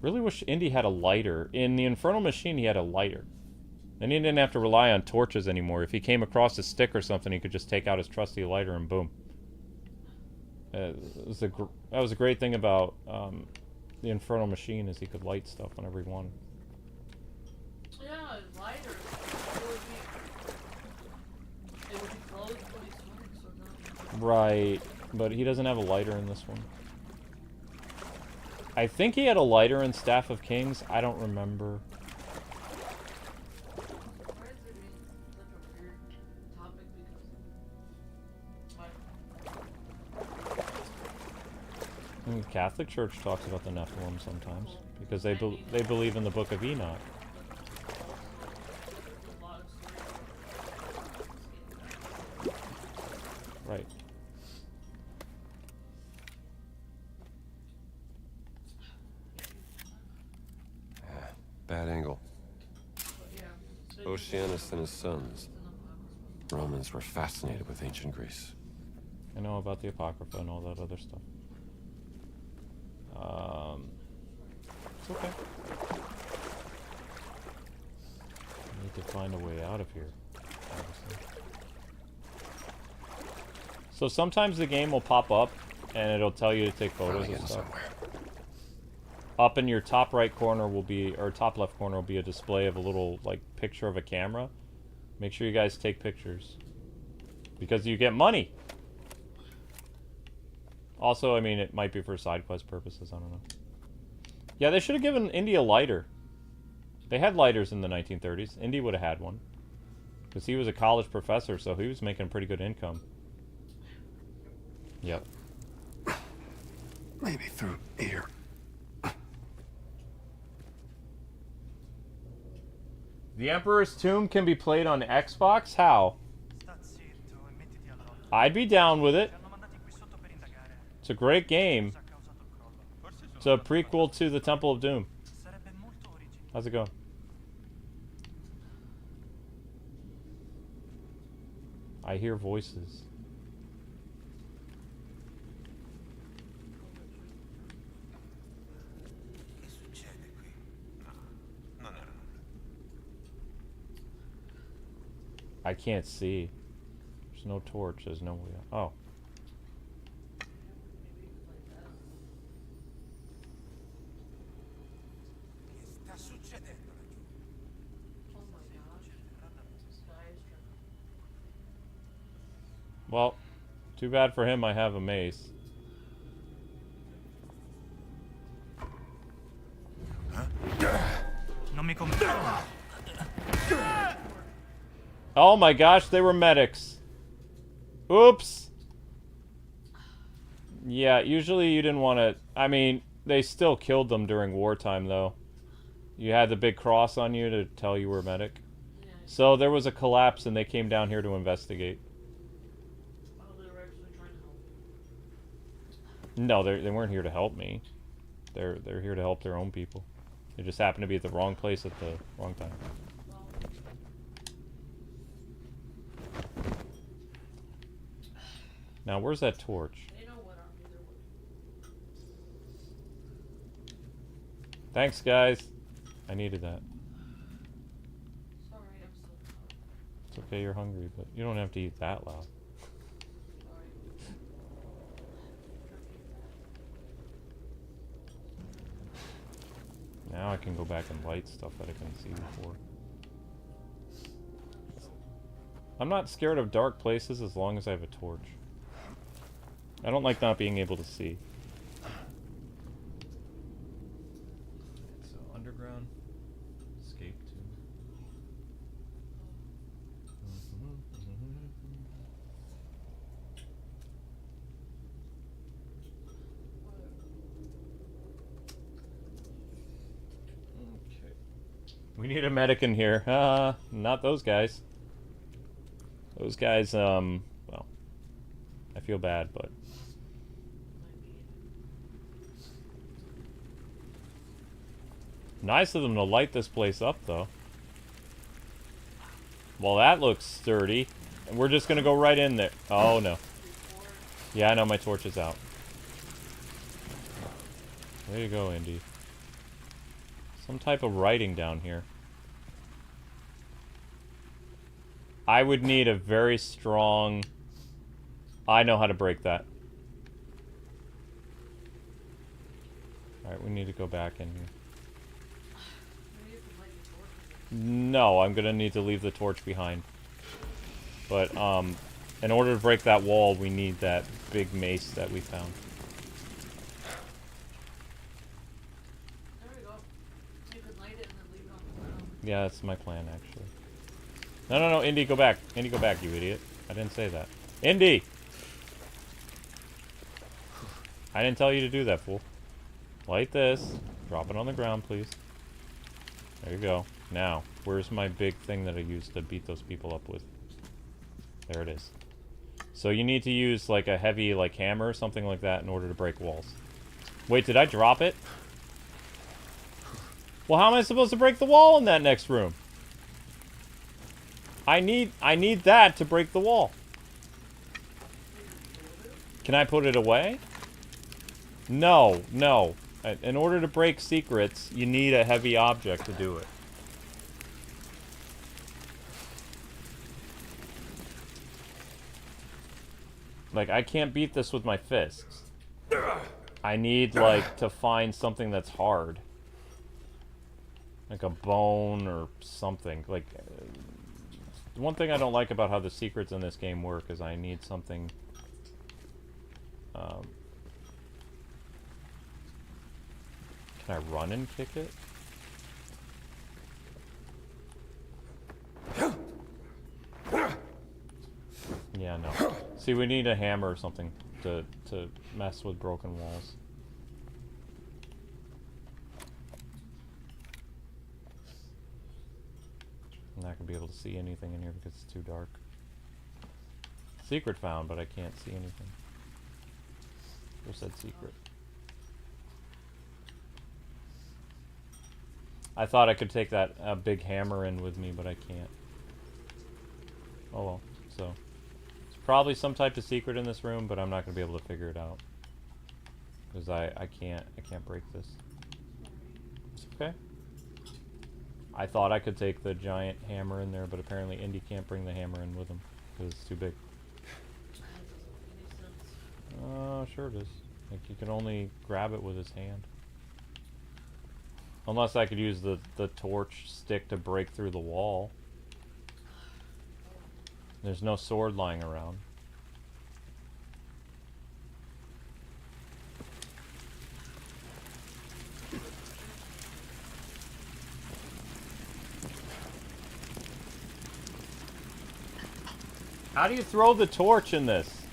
Really wish Indy had a lighter. In the Infernal Machine, he had a lighter. Then he didn't have to rely on torches anymore. If he came across a stick or something, he could just take out his trusty lighter and boom. That was a great thing about the Infernal Machine, is he could light stuff whenever he wanted. Yeah, lighters. It would be closed when he's swimming, so no. Right, but he doesn't have a lighter in this one. I think he had a lighter in Staff of Kings. I don't remember. Why is it being such a weird topic? Because The Catholic Church talks about the Nephilim sometimes because they believe in the Book of Enoch. Right. Bad angle. Oceanus and his sons. Romans were fascinated with ancient Greece. I know about the Apocrypha and all that other stuff. It's okay. I need to find a way out of here, obviously. So sometimes the game will pop up and it'll tell you to take photos and stuff. Up in your top right corner will be, or top left corner will be a display of a little, like, picture of a camera. Make sure you guys take pictures. Because you get money! Also, I mean, it might be for side quest purposes, I don't know. Yeah, they should have given Indy a lighter. They had lighters in the 1930s. Indy would have had one. Because he was a college professor, so he was making pretty good income. Yep. Maybe through here. The Emperor's Tomb can be played on Xbox? How? I'd be down with it. It's a great game. It's a prequel to the Temple of Doom. How's it going? I hear voices. I can't see. There's no torch. There's no way. Oh. Well, too bad for him I have a mace. Oh my gosh, they were medics. Oops. Yeah, usually you didn't want to... I mean, they still killed them during wartime, though. You had the big cross on you to tell you were a medic. So there was a collapse and they came down here to investigate. No, they weren't here to help me. They're here to help their own people. They just happened to be at the wrong place at the wrong time. Now, where's that torch? Thanks, guys. I needed that. Sorry, I'm so sorry. It's okay, you're hungry, but you don't have to eat that loud. Now I can go back and light stuff that I couldn't see before. I'm not scared of dark places as long as I have a torch. I don't like not being able to see. So, underground escape tube. Okay. We need a medic in here. Not those guys. Those guys, well, I feel bad, but... Nice of them to light this place up, though. Well, that looks sturdy. And we're just gonna go right in there. Oh, no. Yeah, I know, my torch is out. There you go, Indy. Some type of writing down here. I would need a very strong... I know how to break that. Alright, we need to go back in here. No, I'm gonna need to leave the torch behind. But, in order to break that wall, we need that big mace that we found. There we go. You could light it and then leave it on the ground. Yeah, that's my plan, actually. No, Indy, go back. Indy, go back, you idiot. I didn't say that. Indy! I didn't tell you to do that, fool. Light this. Drop it on the ground, please. There you go. Now, where's my big thing that I used to beat those people up with? There it is. So you need to use, like, a heavy, like, hammer or something like that in order to break walls. Wait, did I drop it? Well, how am I supposed to break the wall in that next room? I need that to break the wall. Can I put it away? No. In order to break secrets, you need a heavy object to do it. Like, I can't beat this with my fists. I need, like, to find something that's hard. Like a bone or something. Like, one thing I don't like about how the secrets in this game work is I need something... Can I run and kick it? Yeah, no. See, we need a hammer or something to mess with broken walls. I'm not gonna be able to see anything in here because it's too dark. Secret found, but I can't see anything. Who said secret? I thought I could take that big hammer in with me, but I can't. Oh well, so. It's probably some type of secret in this room, but I'm not going to be able to figure it out. Because I can't break this. It's okay. I thought I could take the giant hammer in there, but apparently Indy can't bring the hammer in with him. Because it's too big. Oh, sure it is. Like, you can only grab it with his hand. Unless I could use the torch stick to break through the wall. There's no sword lying around. How do you throw the torch in this?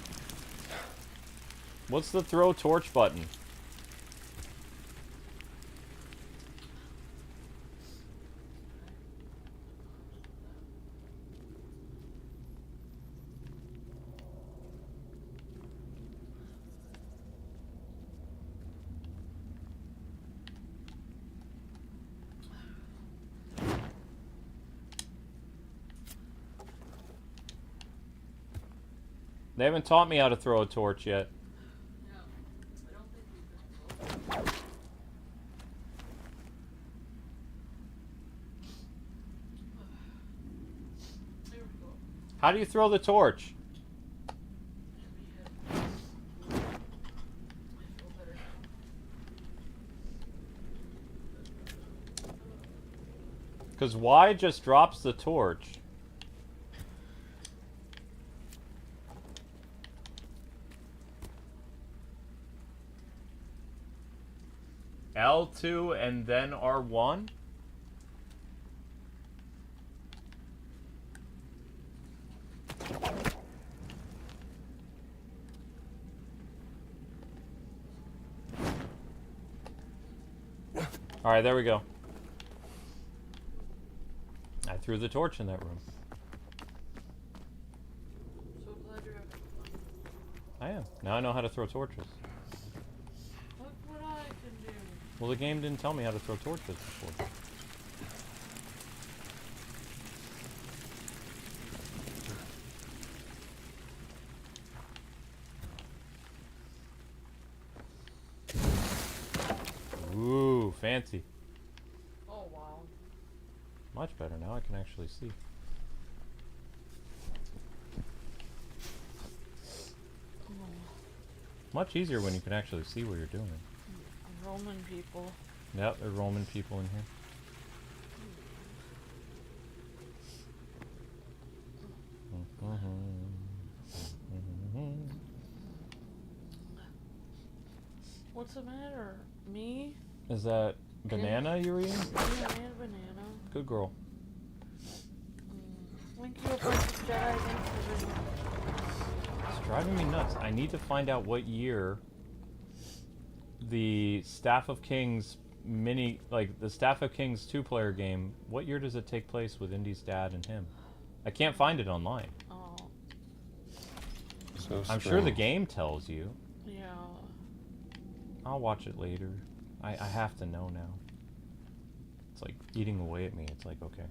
What's the throw torch button? They haven't taught me how to throw a torch yet. How do you throw the torch? Because Y just drops the torch. L2 and then R1? Alright, there we go. I threw the torch in that room. So glad you're having fun. I am. Now I know how to throw torches. Look what I can do. Well, the game didn't tell me how to throw torches before. Ooh, fancy. Oh, wow. Much better now. I can actually see. Oh. Much easier when you can actually see what you're doing. Roman people. Yep, there are Roman people in here. What's the matter? Me? Is that banana you're eating? Yeah, I had a banana. Good girl. Thank you, Princess Jedi. Thanks for being It's driving me nuts. I need to find out what year the Staff of Kings the Staff of Kings 2-player game, what year does it take place with Indy's dad and him? I can't find it online. Oh. So I'm sure the game tells you. Yeah. I'll watch it later. I have to know now. It's like eating away at me. It's like, okay.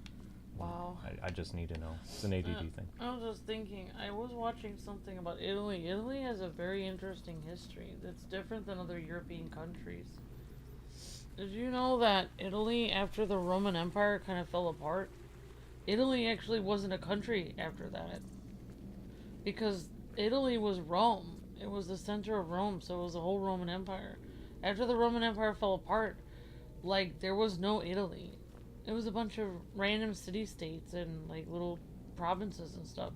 Wow. I just need to know. It's an ADD thing. I was just thinking, I was watching something about Italy. Italy has a very interesting history that's different than other European countries. Did you know that Italy, after the Roman Empire kind of fell apart, Italy actually wasn't a country after that? Because Italy was Rome. It was the center of Rome, so it was the whole Roman Empire. After the Roman Empire fell apart, like, there was no Italy. It was a bunch of random city-states and, like, little provinces and stuff.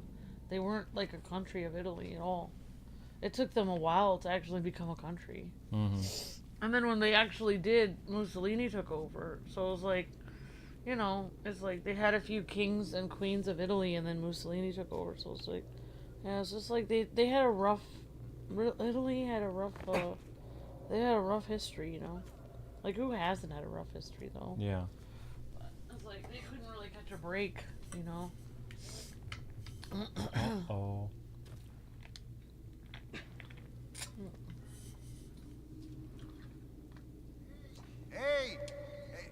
They weren't, like, a country of Italy at all. It took them a while to actually become a country. Mm-hmm. And then when they actually did, Mussolini took over. So it was like, you know, it's like they had a few kings and queens of Italy, and then Mussolini took over. So it's like, yeah, it's just like they had a rough Italy had a rough. They had a rough history, you know. Like who hasn't had a rough history though? Yeah. It's like they couldn't really catch a break, you know. Oh. Hey!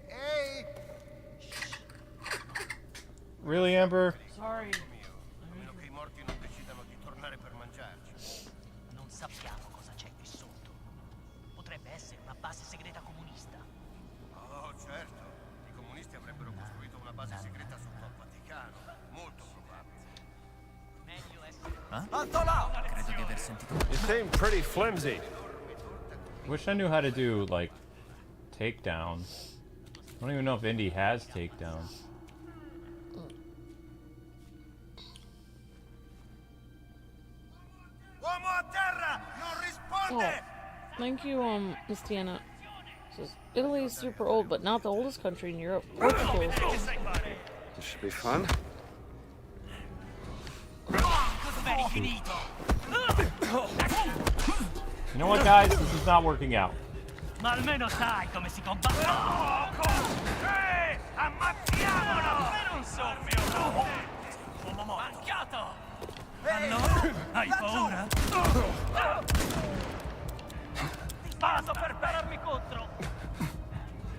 Hey! Really, Amber? Sorry. A meno che I morti non decidano di tornare per mangiarci. Non sappiamo cosa c'è qui sotto. Potrebbe essere una base segreta comunista. Oh, certo. I comunisti avrebbero costruito una base segreta sotto al Vaticano. Molto probabile. Meglio essere... Credo di aver sentito. You seem pretty flimsy. Wish I knew how to do, like, takedowns. I don't even know if Indy has takedowns. Uomo a terra! Non risponde! Oh, thank you, Miss Tiana. Says Italy is super old, but not the oldest country in Europe. Portugal is old. This should be fun. You know what, guys? This is not working out. Ma almeno sai come si combatte. Ammazziamolo! Non soffio! Uomo mancato! No? Hai paura? Ti spaso per pararmi contro!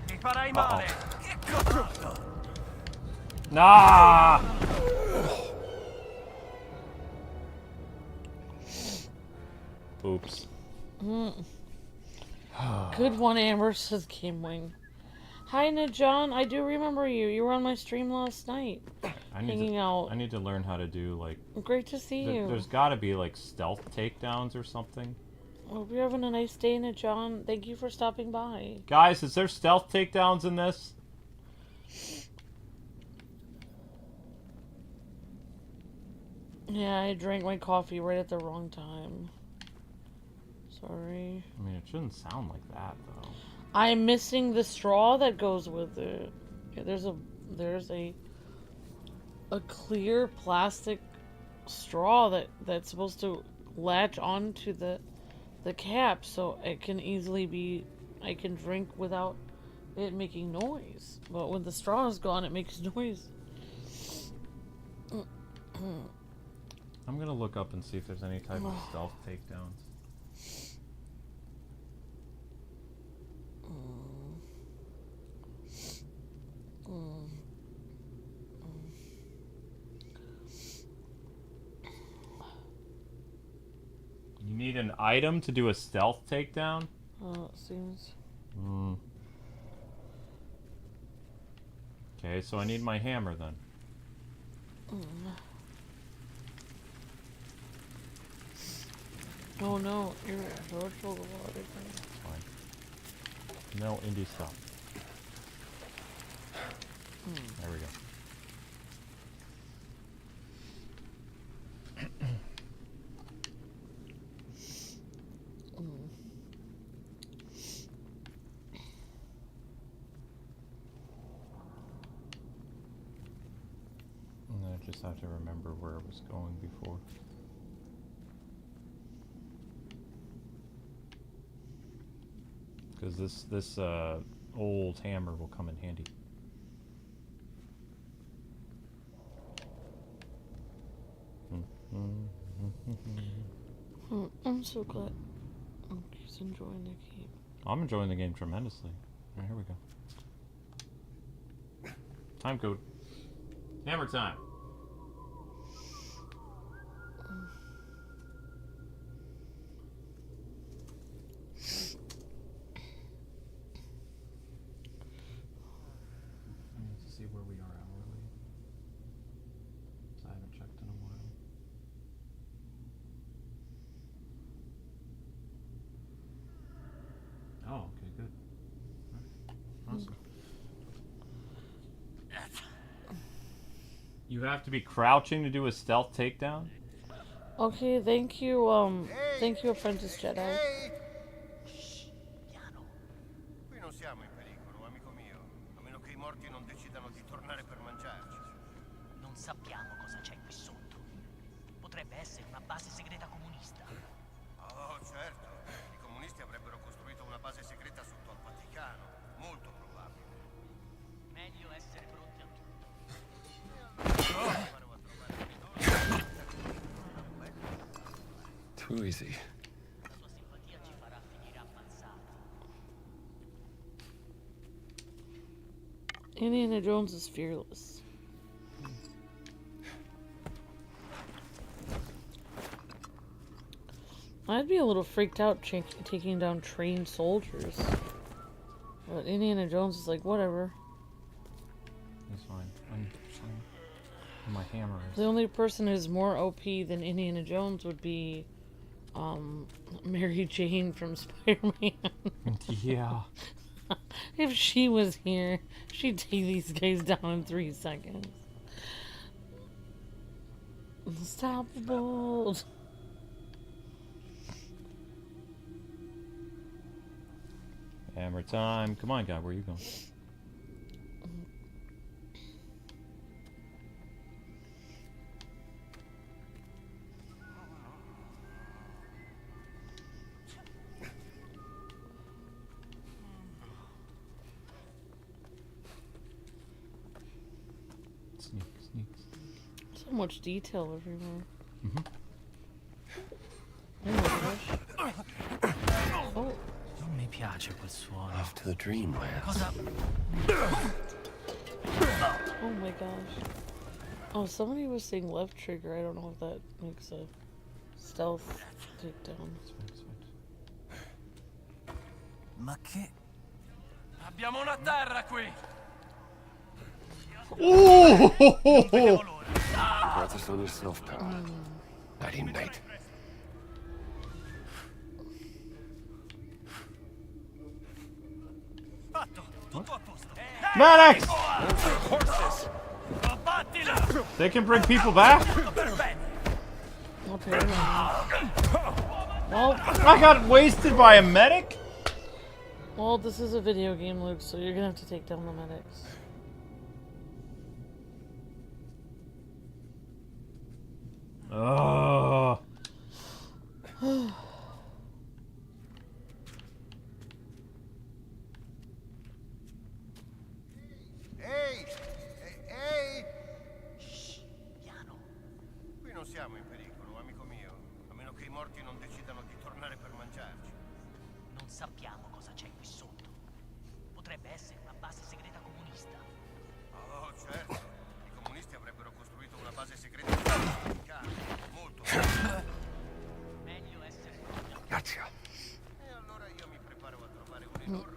Mi farai male! Che cosa? Nah! Oops. Good one, Amber, says Game Wing. Hi, John. I do remember you. You were on my stream last night. Hanging out. I need to learn how to do, like... Great to see you. There's gotta be, like, stealth takedowns or something. Hope you're having a nice day, John. Thank you for stopping by. Guys, is there stealth takedowns in this? Yeah, I drank my coffee right at the wrong time. Sorry. I mean, it shouldn't sound like that, though. I'm missing the straw that goes with it. Yeah, there's a clear plastic straw that's supposed to latch onto the cap, so it can easily be. I can drink without it making noise. But when the straw is gone, it makes noise. I'm gonna look up and see if there's any type of stealth takedowns. You need an item to do a stealth takedown? Oh, it seems. Okay, so I need my hammer then. Oh no, you're virtual the water thing. Fine. No, Indy, stop. There we go. And I just have to remember where it was going before. Because this old hammer will come in handy. I'm so glad he's enjoying the game. I'm enjoying the game tremendously. Alright, here we go. Time code. Hammer time. I need to see where we are hourly. I haven't checked in a while. Oh, okay, good. Awesome. You have to be crouching to do a stealth takedown? Okay, thank you, Apprentice Jedi. Ehi! Qui non siamo in pericolo, amico mio. A meno che I morti non decidano di tornare per mangiarci. Non sappiamo cosa c'è qui sotto. Potrebbe essere una base segreta comunista. Oh, Too easy. Indiana Jones is fearless. I'd be a little freaked out taking down trained soldiers. But Indiana Jones is like, whatever. That's fine. I'm my hammer is. The only person who's more OP than Indiana Jones would be Mary Jane from Spider-Man. Yeah. If she was here, she'd take these guys down in 3 seconds. Unstoppable. Hammer time. Come on, guy. Where are you going? Sneak, sneak, sneak. So much detail everywhere. Mm-hmm. Oh my gosh. Oh. Non mi piace quel suono. Off to the dreamland. Cosa? Oh my gosh. Oh, somebody was saying left trigger. I don't know if that makes a stealth takedown. Ma che? Abbiamo una terra qui. Oh! Brought this on yourself, pal. Nighty night. Fatto, tutto a posto. Medics! Horses. Combattila. They can bring people back? Per bene. Okay. Well, I got wasted by a medic? well, this is a video game, Luke, so you're gonna have to take down the medics. Oh. Ehi! Ehi! Shh, piano. Qui non siamo in pericolo, amico mio. A meno che i morti non decidano di tornare per mangiarci. Non sappiamo cosa c'è qui sotto. Potrebbe essere una base segreta comunista. Oh, certo. I comunisti avrebbero costruito una base segreta americana. Molto. Meglio essere pronti. Gotcha. E allora io mi preparo a trovare un enorme...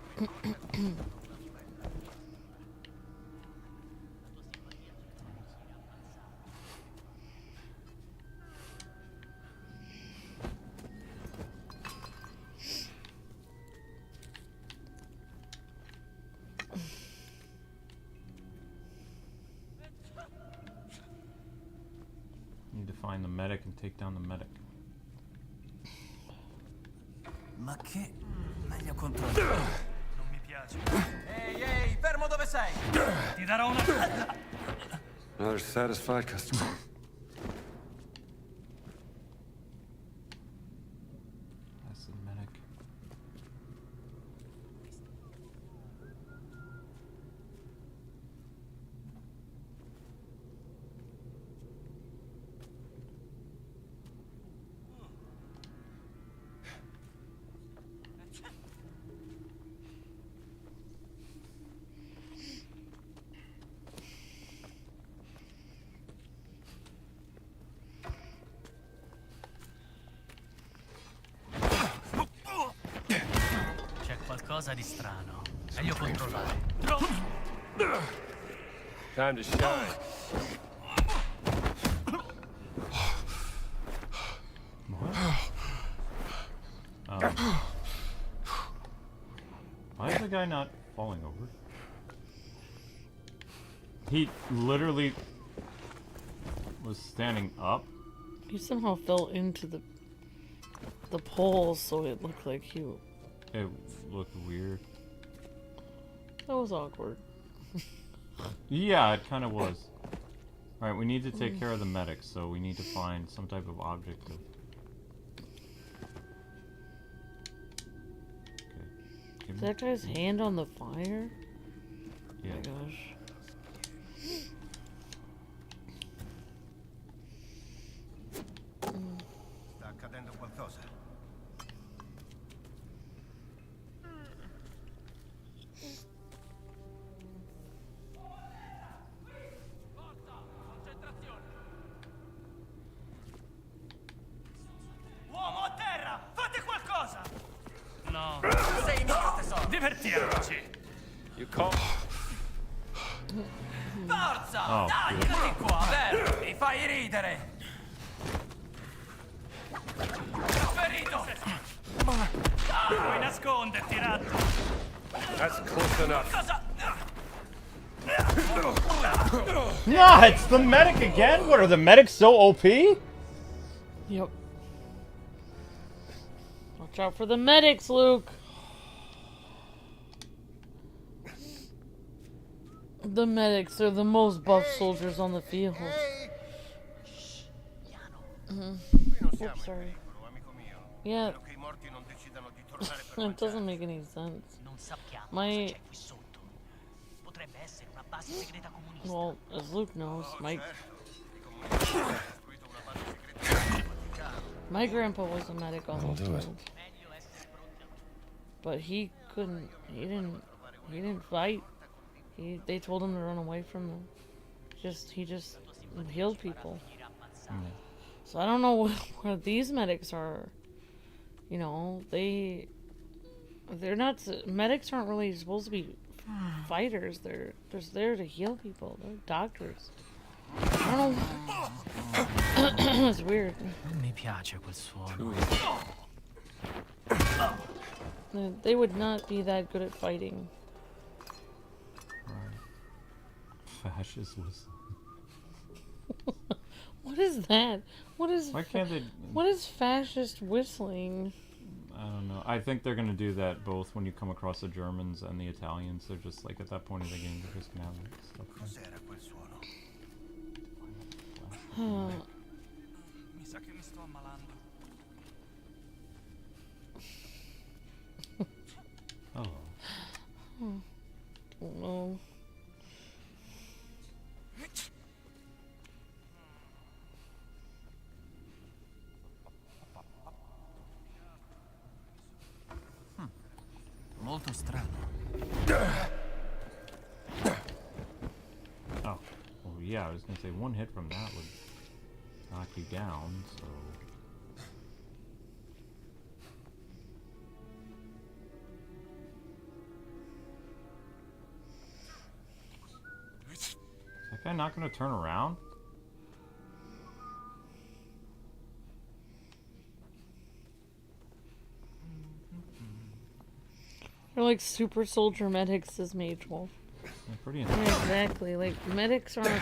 Need to find the medic and take down the medic. Ma che? Meglio controllare. Non mi piace. Ehi, fermo dove sei? Ti darò una... Another satisfied customer. That's the medic. C'è qualcosa di strano. Meglio controllare. Time to shine. Why is the guy not falling over? He literally was standing up. He somehow fell into the pole, so it looked like he... It looked weird. That was awkward. Yeah, it kind of was. Alright, we need to take care of the medics, so we need to find some type of object to... Okay. Is that guy's hand on the fire? Yeah. Oh my gosh. Sta accadendo qualcosa. Cosa? Uomo a terra! Fate qualcosa! No. Sei mio tesoro! Divertiamoci! You call? Forza! Oh, Dai, vieni qua, vero? Mi fai ridere! Ferito! Puoi nasconderti, ratto! That's close enough. Cosa? Nah, it's the medic again? What, are the medics so OP? Yep. Watch out for the medics, Luke. The medics are the most buff soldiers on the field. Qui non siamo in Oops, sorry. pericolo, amico mio. Yeah, Meno che i morti non decidano di tornare per it doesn't mangiare. make any sense. Non sappiamo My- cosa c'è qui sotto. Potrebbe essere una base segreta comunista. Well, as Luke knows, Certo, i comunisti hanno costruito una base segreta sul Vaticano. my grandpa was a medic on I'll the do it. field, but he couldn't. He didn't fight. They told him to run away from them. He just healed people. So I don't know what these medics are. You know, they're not. Medics aren't really supposed to be fighters. They're just there to heal people. They're doctors. I don't know. It's weird. Non mi piace quel suono. They would not be that good at fighting. Fascist whistle. What is that? What is? Why can't they? What is fascist whistling? I don't know. I think they're gonna do that both when you come across the Germans and the Italians. They're just like, at that point of the game, they're just gonna have stuff. Cos'era quel suono? Mi sa che mi sto ammalando. Oh. No. Molto strano. Oh. Well, yeah, I was gonna say one hit from that would knock you down, so. Is that guy not gonna turn around? They're like super soldier medics, says Mage Wolf. They're pretty Yeah, exactly. Like medics aren't.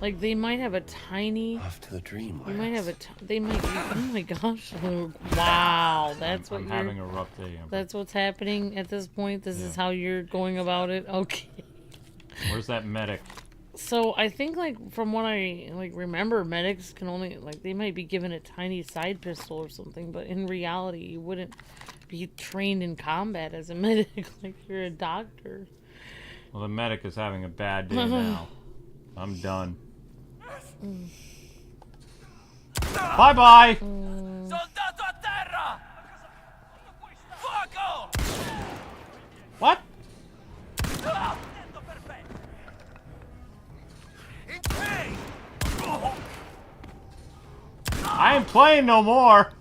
Like they might have a tiny. Off to the dreamland. You might have a. They might. Be, oh my gosh, Luke! Wow, that's what I'm you're. having a rough day. Amber. That's what's happening at this point. This is how you're going about it. Okay. Where's that medic? So I think like from what I like remember, medics can only like they might be given a tiny side pistol or something, but in reality, you wouldn't be trained in combat as a medic. Like you're a doctor. Well, the medic is having a bad day now. I'm done. Bye bye. Soldato a terra! Fuoco! What? I ain't playing no more.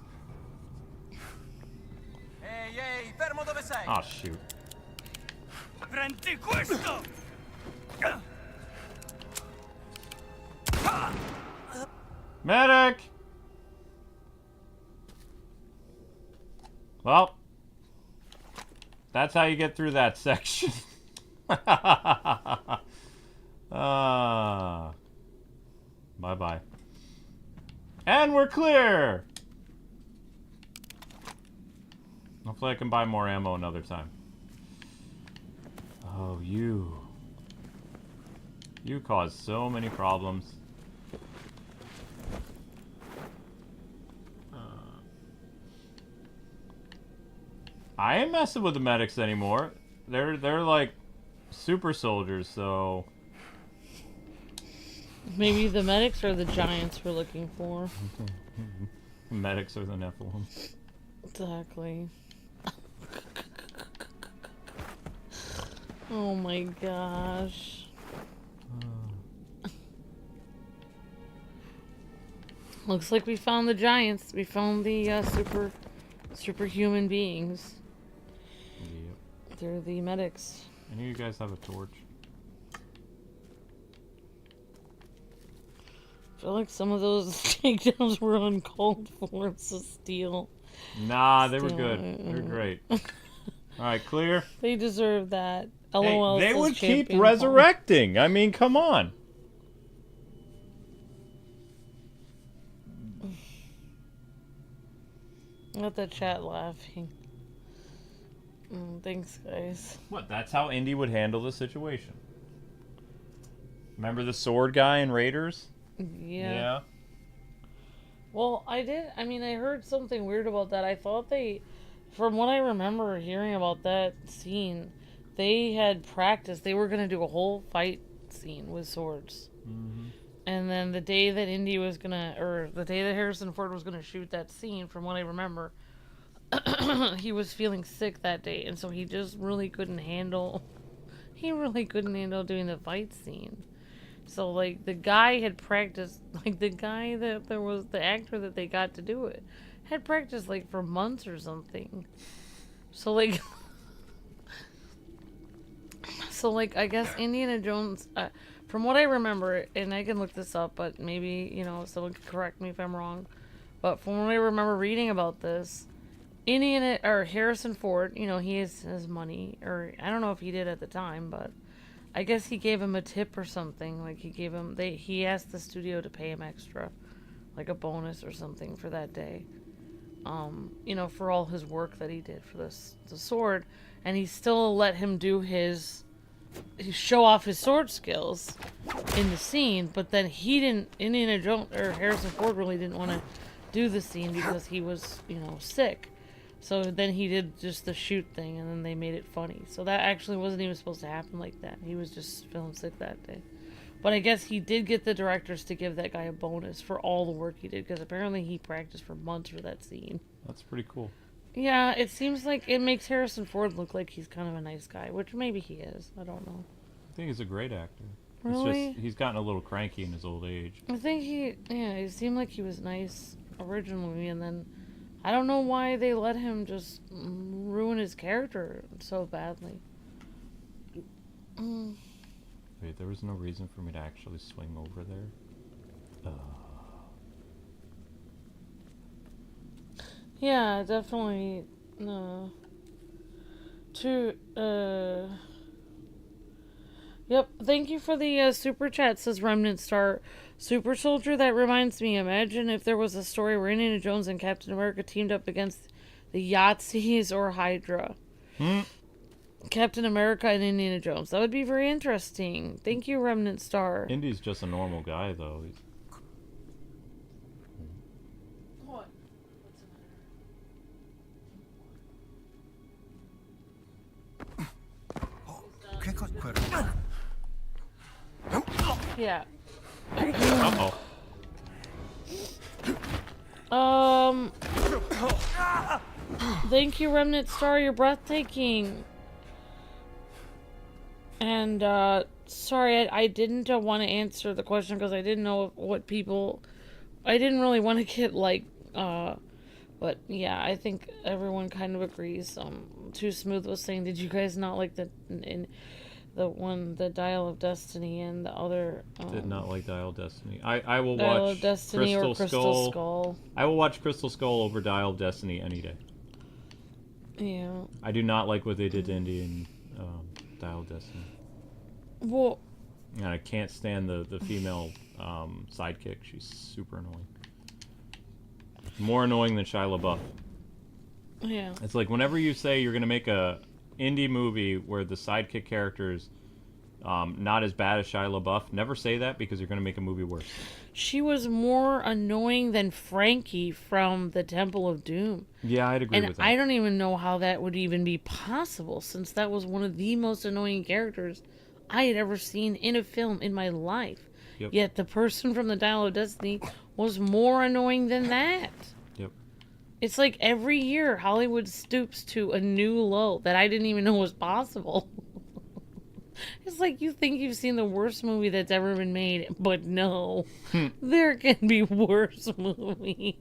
Ehi, ehi, fermo dove sei! Oh shoot. Prendi questo! Medic. Well, that's how you get through that section. Bye-bye. And we're clear! Hopefully I can buy more ammo another time. Oh, you. You cause so many problems. I ain't messing with the medics anymore. They're like super soldiers, so Maybe the medics are the giants we're looking for. medics are the Nephilim. Exactly. Oh my gosh. Looks like we found the giants. We found the superhuman beings. Yep. They're the medics. Any of you guys have a torch? I feel like some of those takedowns were uncalled for. It's a steal. Nah, they were good. They're great. All right, clear. They deserve that. Hey, LOL. they says would keep Champion resurrecting. I mean, come on. Let the chat laughing. Thanks, guys. What? That's how Indy would handle the situation. Remember the sword guy in Raiders? Yeah. Well, I heard something weird about that. I thought from what I remember hearing about that scene, they had practiced. They were going to do a whole fight scene with swords. Mm-hmm. And then the day that the day that Harrison Ford was going to shoot that scene, from what I remember, he was feeling sick that day. And so he just really couldn't handle doing the fight scene. So, like, the guy had practiced, like, the guy that there was, the actor that they got to do it, had practiced, like, for months or something. So, like, I guess Indiana Jones, from what I remember, and I can look this up, but maybe, someone can correct me if I'm wrong, but from what I remember reading about this, Harrison Ford, he has his money, or I don't know if he did at the time, but I guess he gave him a tip or something. Like, he asked the studio to pay him extra, like a bonus or something for that day. For all his work that he did for the sword, and he still let him do show off his sword skills in the scene. But then Indiana Jones or Harrison Ford really didn't want to do the scene because he was, sick. So then he did just the shoot thing, and then they made it funny. So that actually wasn't even supposed to happen like that. He was just feeling sick that day. But I guess he did get the directors to give that guy a bonus for all the work he did, because apparently he practiced for months for that scene. That's pretty cool. Yeah, it seems like it makes Harrison Ford look like he's kind of a nice guy, which maybe he is. I don't know. I think he's a great actor. Really? It's just, he's gotten a little cranky in his old age. I think he seemed like he was nice originally, and then I don't know why they let him just ruin his character so badly. Wait, there was no reason for me to actually swing over there? Yeah, definitely. No. Yep, thank you for the super chat, says Remnant Star. Super Soldier, that reminds me, imagine if there was a story where Indiana Jones and Captain America teamed up against the Yahtzees or Hydra. Captain America and Indiana Jones. That would be very interesting. Thank you, Remnant Star. Indy's just a normal guy, though. What? What's the matter? Yeah. Thank you, Remnant Star. You're breathtaking. And, sorry, I didn't want to answer the question because I didn't know what people... I didn't really want to get, like, but, yeah, I think everyone kind of agrees. Too Smooth was saying, did you guys not like the Dial of Destiny and the other... Did not like Dial of Destiny. I will Dial watch of Destiny Crystal or Crystal Skull. I will watch Crystal Skull over Dial of Destiny any day. Yeah. I do not like what they did to Indy and Dial of Destiny. Well... And I can't stand the female sidekick. She's super annoying. More annoying than Shia LaBeouf. Yeah. It's like whenever you say you're going to make a indie movie where the sidekick character is not as bad as Shia LaBeouf, never say that because you're going to make a movie worse. She was more annoying than Frankie from the Temple of Doom. Yeah, I'd agree with that. And I don't even know how that would even be possible, since that was one of the most annoying characters I had ever seen in a film in my life. Yep. Yet the person from the Dial of Destiny was more annoying than that. Yep. It's like every year Hollywood stoops to a new low that I didn't even know was possible. It's like you think you've seen the worst movie that's ever been made, but no. There can be worse movies.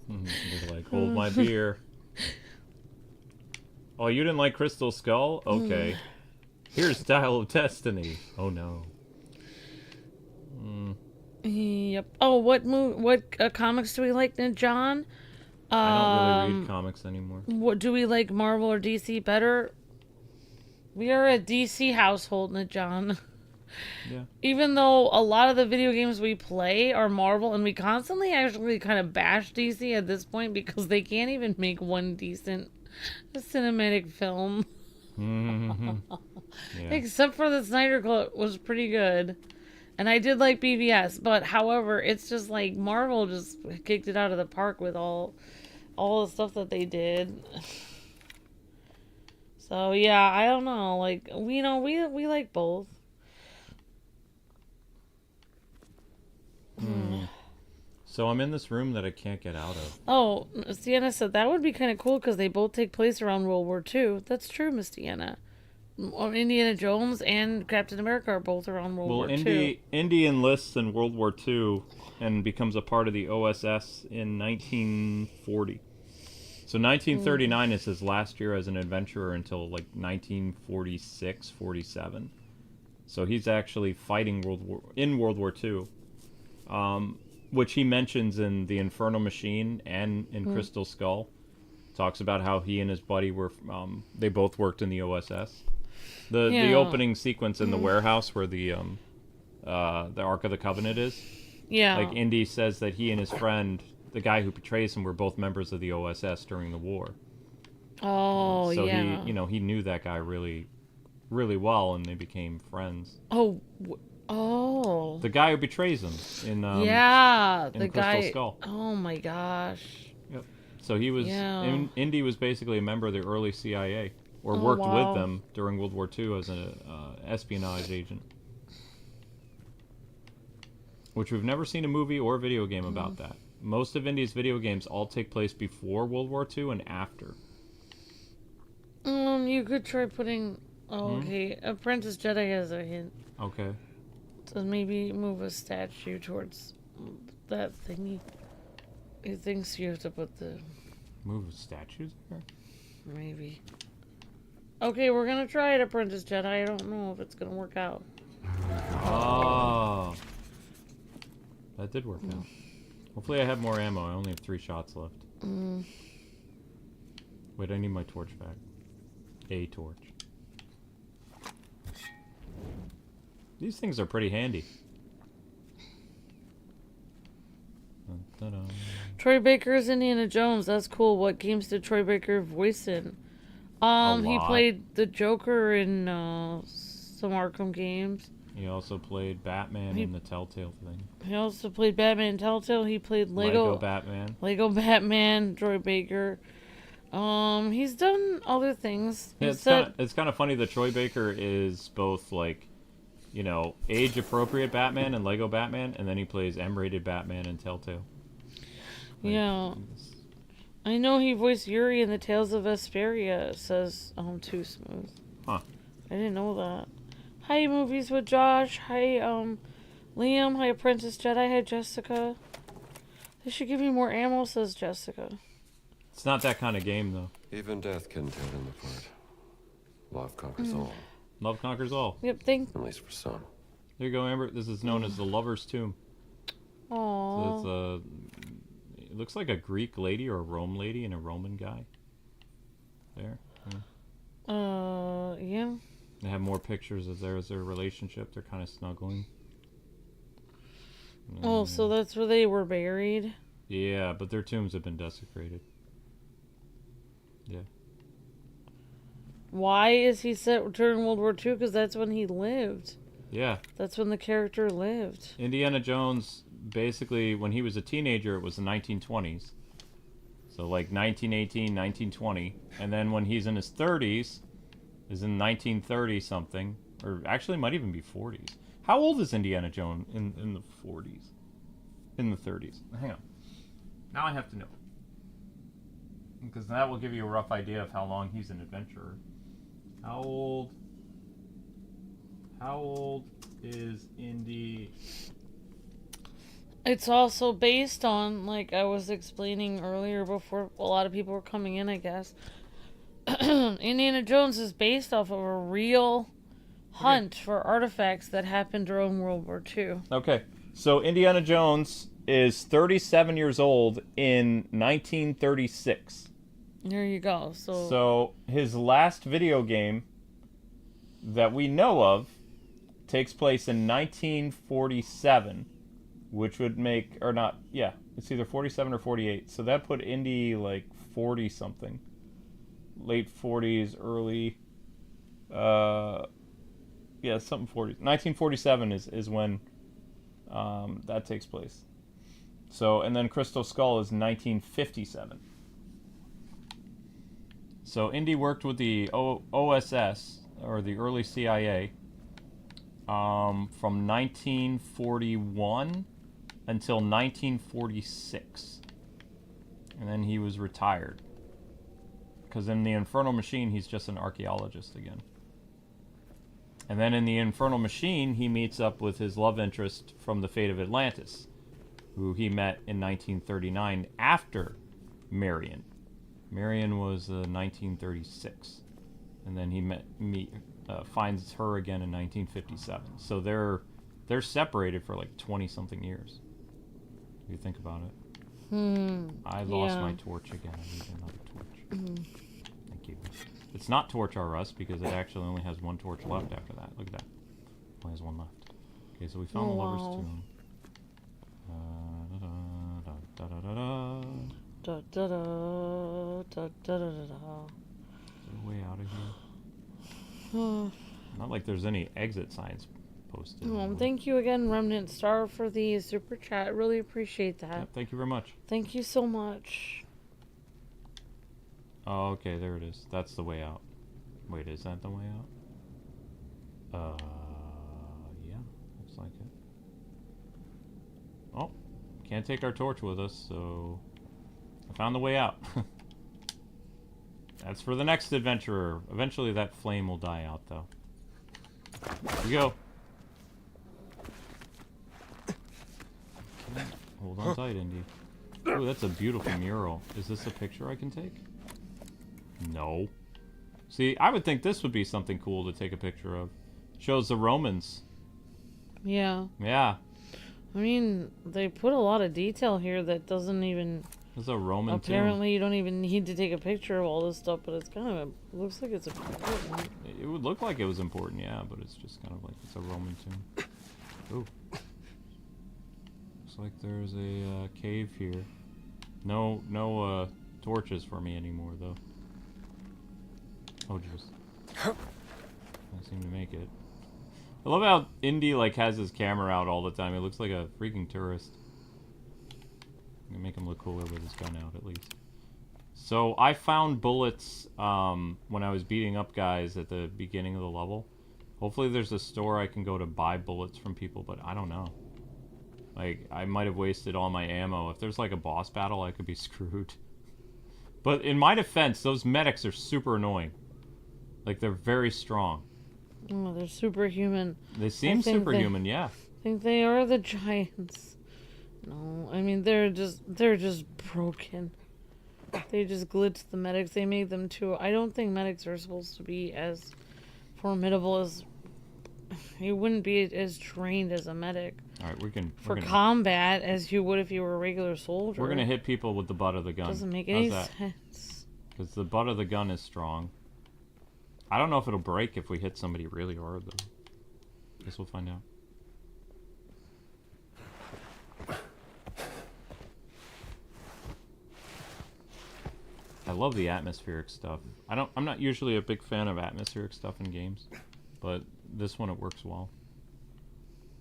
You're like, hold my beer. Oh, you didn't like Crystal Skull? Okay. Here's Dial of Destiny. Oh no. Yep. Oh, what comics do we like, John? I don't really read comics anymore. What do we like, Marvel or DC better? We are a DC household, John. Yeah. Even though a lot of the video games we play are Marvel, and we constantly actually kind of bash DC at this point because they can't even make one decent cinematic film. Yeah. Except for the Snyder Cut was pretty good. And I did like BVS, but however, it's just like Marvel just kicked it out of the park with all the stuff that they did. So yeah, I don't know. Like we like both. So I'm in this room that I can't get out of. Oh, Miss Deanna said that would be kind of cool because they both take place around World War II. That's true, Miss Deanna. Indiana Jones and Captain America are both around World War II. Indy enlists in World War II and becomes a part of the OSS in 1940. So 1939 is his last year as an adventurer until like 1946, 47. So he's actually fighting World War II, which he mentions in The Infernal Machine and in Crystal Skull. Talks about how he and his buddy were, they both worked in the OSS. The opening sequence in the warehouse where the Ark of the Covenant is. Yeah. Like Indy says that he and his friend, the guy who portrays him, were both members of the OSS during the war. Oh, so yeah. So he knew that guy really, really well, and they became friends. Oh. The guy who betrays him in the Crystal guy. Skull. Oh my gosh. Yep. So he was. Yeah. Indy was basically a member of the early CIA, or Oh, worked wow. with them during World War II as an espionage agent. Which we've never seen a movie or video game about that. Most of Indy's video games all take place before World War II and after. You could try putting. Oh, okay. Apprentice Jedi has a hint. Okay. So maybe move a statue towards that thingy. He thinks you have to put the. Move statues there? Maybe. Okay, we're gonna try it, Apprentice Jedi. I don't know if it's gonna work out. Oh. That did work out. Hopefully I have more ammo. I only have 3 shots left. Wait, I need my torch back. A torch. These things are pretty handy. Dun-dun-dun. Troy Baker's Indiana Jones. That's cool. What games did Troy Baker voice in? He lot. played the Joker in some Arkham games. He also played Batman in the Telltale thing. He also played Batman in Telltale. He played Lego Batman, Troy Baker. He's done other things. Yeah, it's kind of funny that Troy Baker is both like, age-appropriate Batman and Lego Batman, and then he plays M-rated Batman in Telltale. Yeah. I know he voiced Yuri in the Tales of Vesperia. It says, Too Smooth. Huh. I didn't know that. Hi, Movies with Josh. Hi, Liam. Hi, Apprentice Jedi. Hi, Jessica. They should give me more ammo, says Jessica. It's not that kind of game, though. Even death can tear them apart. Love conquers all. Love conquers all. Yep, At least for some. There you go, Amber. This is known as the Lover's Tomb. Aww. So it looks like a Greek lady or a Rome lady and a Roman guy. There. Yeah. They have more pictures of their relationship. They're kind of snuggling. Oh, so that's where they were buried? Yeah, but their tombs have been desecrated. Yeah. Why is he set during World War II? Because that's when he lived. Yeah. That's when the character lived. Indiana Jones, basically, when he was a teenager, it was the 1920s. So, like, 1918, 1920. And then when he's in his 30s, is in 1930-something. Or actually, it might even be 40s. How old is Indiana Jones in the 40s? In the 30s. Hang on. Now I have to know. Because that will give you a rough idea of how long he's an adventurer. How old is Indy? It's also based on, like I was explaining earlier before a lot of people were coming in, I guess. Indiana Jones is based off of a real hunt for artifacts that happened during World War II. Okay, so Indiana Jones is 37 years old in 1936. There you go. So his last video game that we know of takes place in 1947, which would make, or not, yeah, it's either 47 or 48. So that put Indy like 40 something. Late 40s, early, yeah, something 40s. 1947 is when that takes place. So, and then Crystal Skull is 1957. So Indy worked with the OSS, or the early CIA, from 1941 until 1946. And then he was retired. Because in the Infernal Machine, he's just an archaeologist again. And then in the Infernal Machine, he meets up with his love interest from The Fate of Atlantis, who he met in 1939 after Marion. Marion was 1936. And then he finds her again in 1957. So they're separated for like 20-something years, if you think about it. I lost my torch again. I need another torch. Thank you. It's not Torch R Us because it actually only has one torch left after that. Look at that. Only has one left. Okay, so we found the Lover's Tomb. Is there a way out of here? Not like there's any exit signs posted. Thank you again, Remnant Star, for the super chat. Really appreciate that. Yep, thank you very much. Thank you so much. Oh, okay, there it is. That's the way out. Wait, is that the way out? Yeah, looks like it. Oh, can't take our torch with us, so I found the way out. That's for the next adventurer. Eventually that flame will die out, though. Here we go. Hold on tight, Indy. Ooh, that's a beautiful mural. Is this a picture I can take? No. See, I would think this would be something cool to take a picture of. Shows the Romans. Yeah. Yeah. I mean, they put a lot of detail here that doesn't even... There's a Roman Apparently, you don't even need to take a picture of all this stuff, but it's kind of... looks like it's important. It would look like it was important, yeah, but it's just kind of like it's a Roman tomb. Ooh. Looks like there's a cave here. No torches for me anymore, though. Oh, jeez. I seem to make it. I love how Indy, like, has his camera out all the time. He looks like a freaking tourist. I'm gonna make him look cooler with his gun out, at least. So, I found bullets when I was beating up guys at the beginning of the level. Hopefully there's a store I can go to buy bullets from people, but I don't know. Like, I might have wasted all my ammo. If there's, like, a boss battle, I could be screwed. But in my defense, those medics are super annoying. Like, they're very strong. Oh, they're superhuman. They seem superhuman, yeah. I think they are the giants. No, I mean, they're just broken. They just glitched the medics. They made them too. I don't think medics are supposed to be as formidable as... You wouldn't be as trained as a medic. Alright, we're gonna combat as you would if you were a regular soldier. We're gonna hit people with the butt of the gun. Doesn't make any sense. Because the butt of the gun is strong. I don't know if it'll break if we hit somebody really hard, though. Guess we'll find out. I love the atmospheric stuff. I'm not usually a big fan of atmospheric stuff in games, but this one it works well.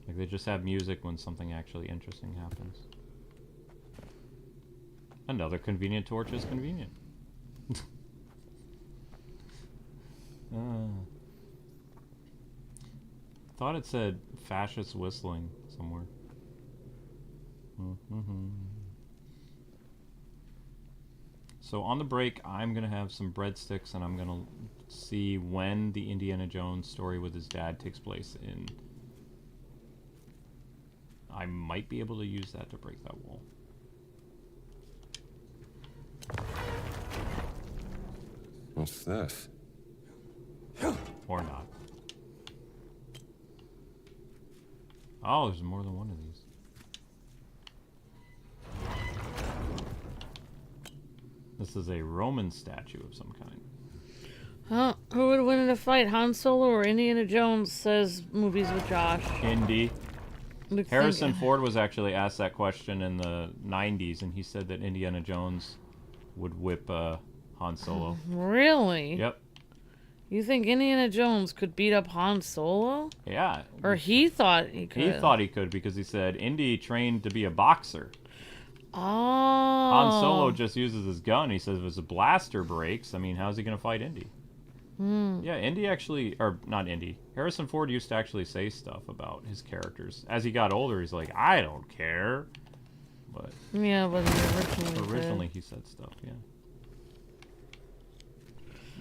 Like, they just have music when something actually interesting happens. Another convenient torch is convenient. Thought it said fascist whistling somewhere. So on the break, I'm going to have some breadsticks, and I'm going to see when the Indiana Jones story with his dad takes place in... I might be able to use that to break that wall. What's this? Or not. Oh, there's more than one of these. This is a Roman statue of some kind. Who would win in a fight, Han Solo or Indiana Jones? Says Movies with Josh. Indy. Harrison Ford was actually asked that question in the 90s, and he said that Indiana Jones would whip Han Solo. Really? Yep. You think Indiana Jones could beat up Han Solo? Yeah. Or he thought he could? He thought he could because he said Indy trained to be a boxer. Oh. Han Solo just uses his gun. He says if his blaster breaks, I mean, how's he going to fight Indy? Yeah, Indy actually, or not Indy, Harrison Ford used to actually say stuff about his characters. As he got older, he's like, I don't care. But yeah, but originally he said stuff, yeah.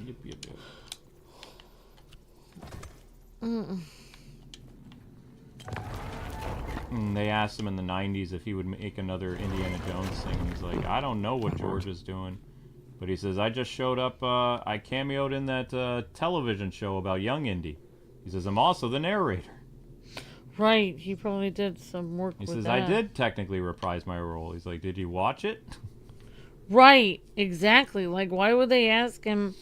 Yep, yep, yep. And they asked him in the 90s if he would make another Indiana Jones thing, and he's like, I don't know what George is doing. But he says, I just showed up, I cameoed in that television show about young Indy. He says, I'm also the narrator. Right, he probably did some work with that. He says, I did technically reprise my role. He's like, did you watch it? Right, exactly. Like, why would they ask him?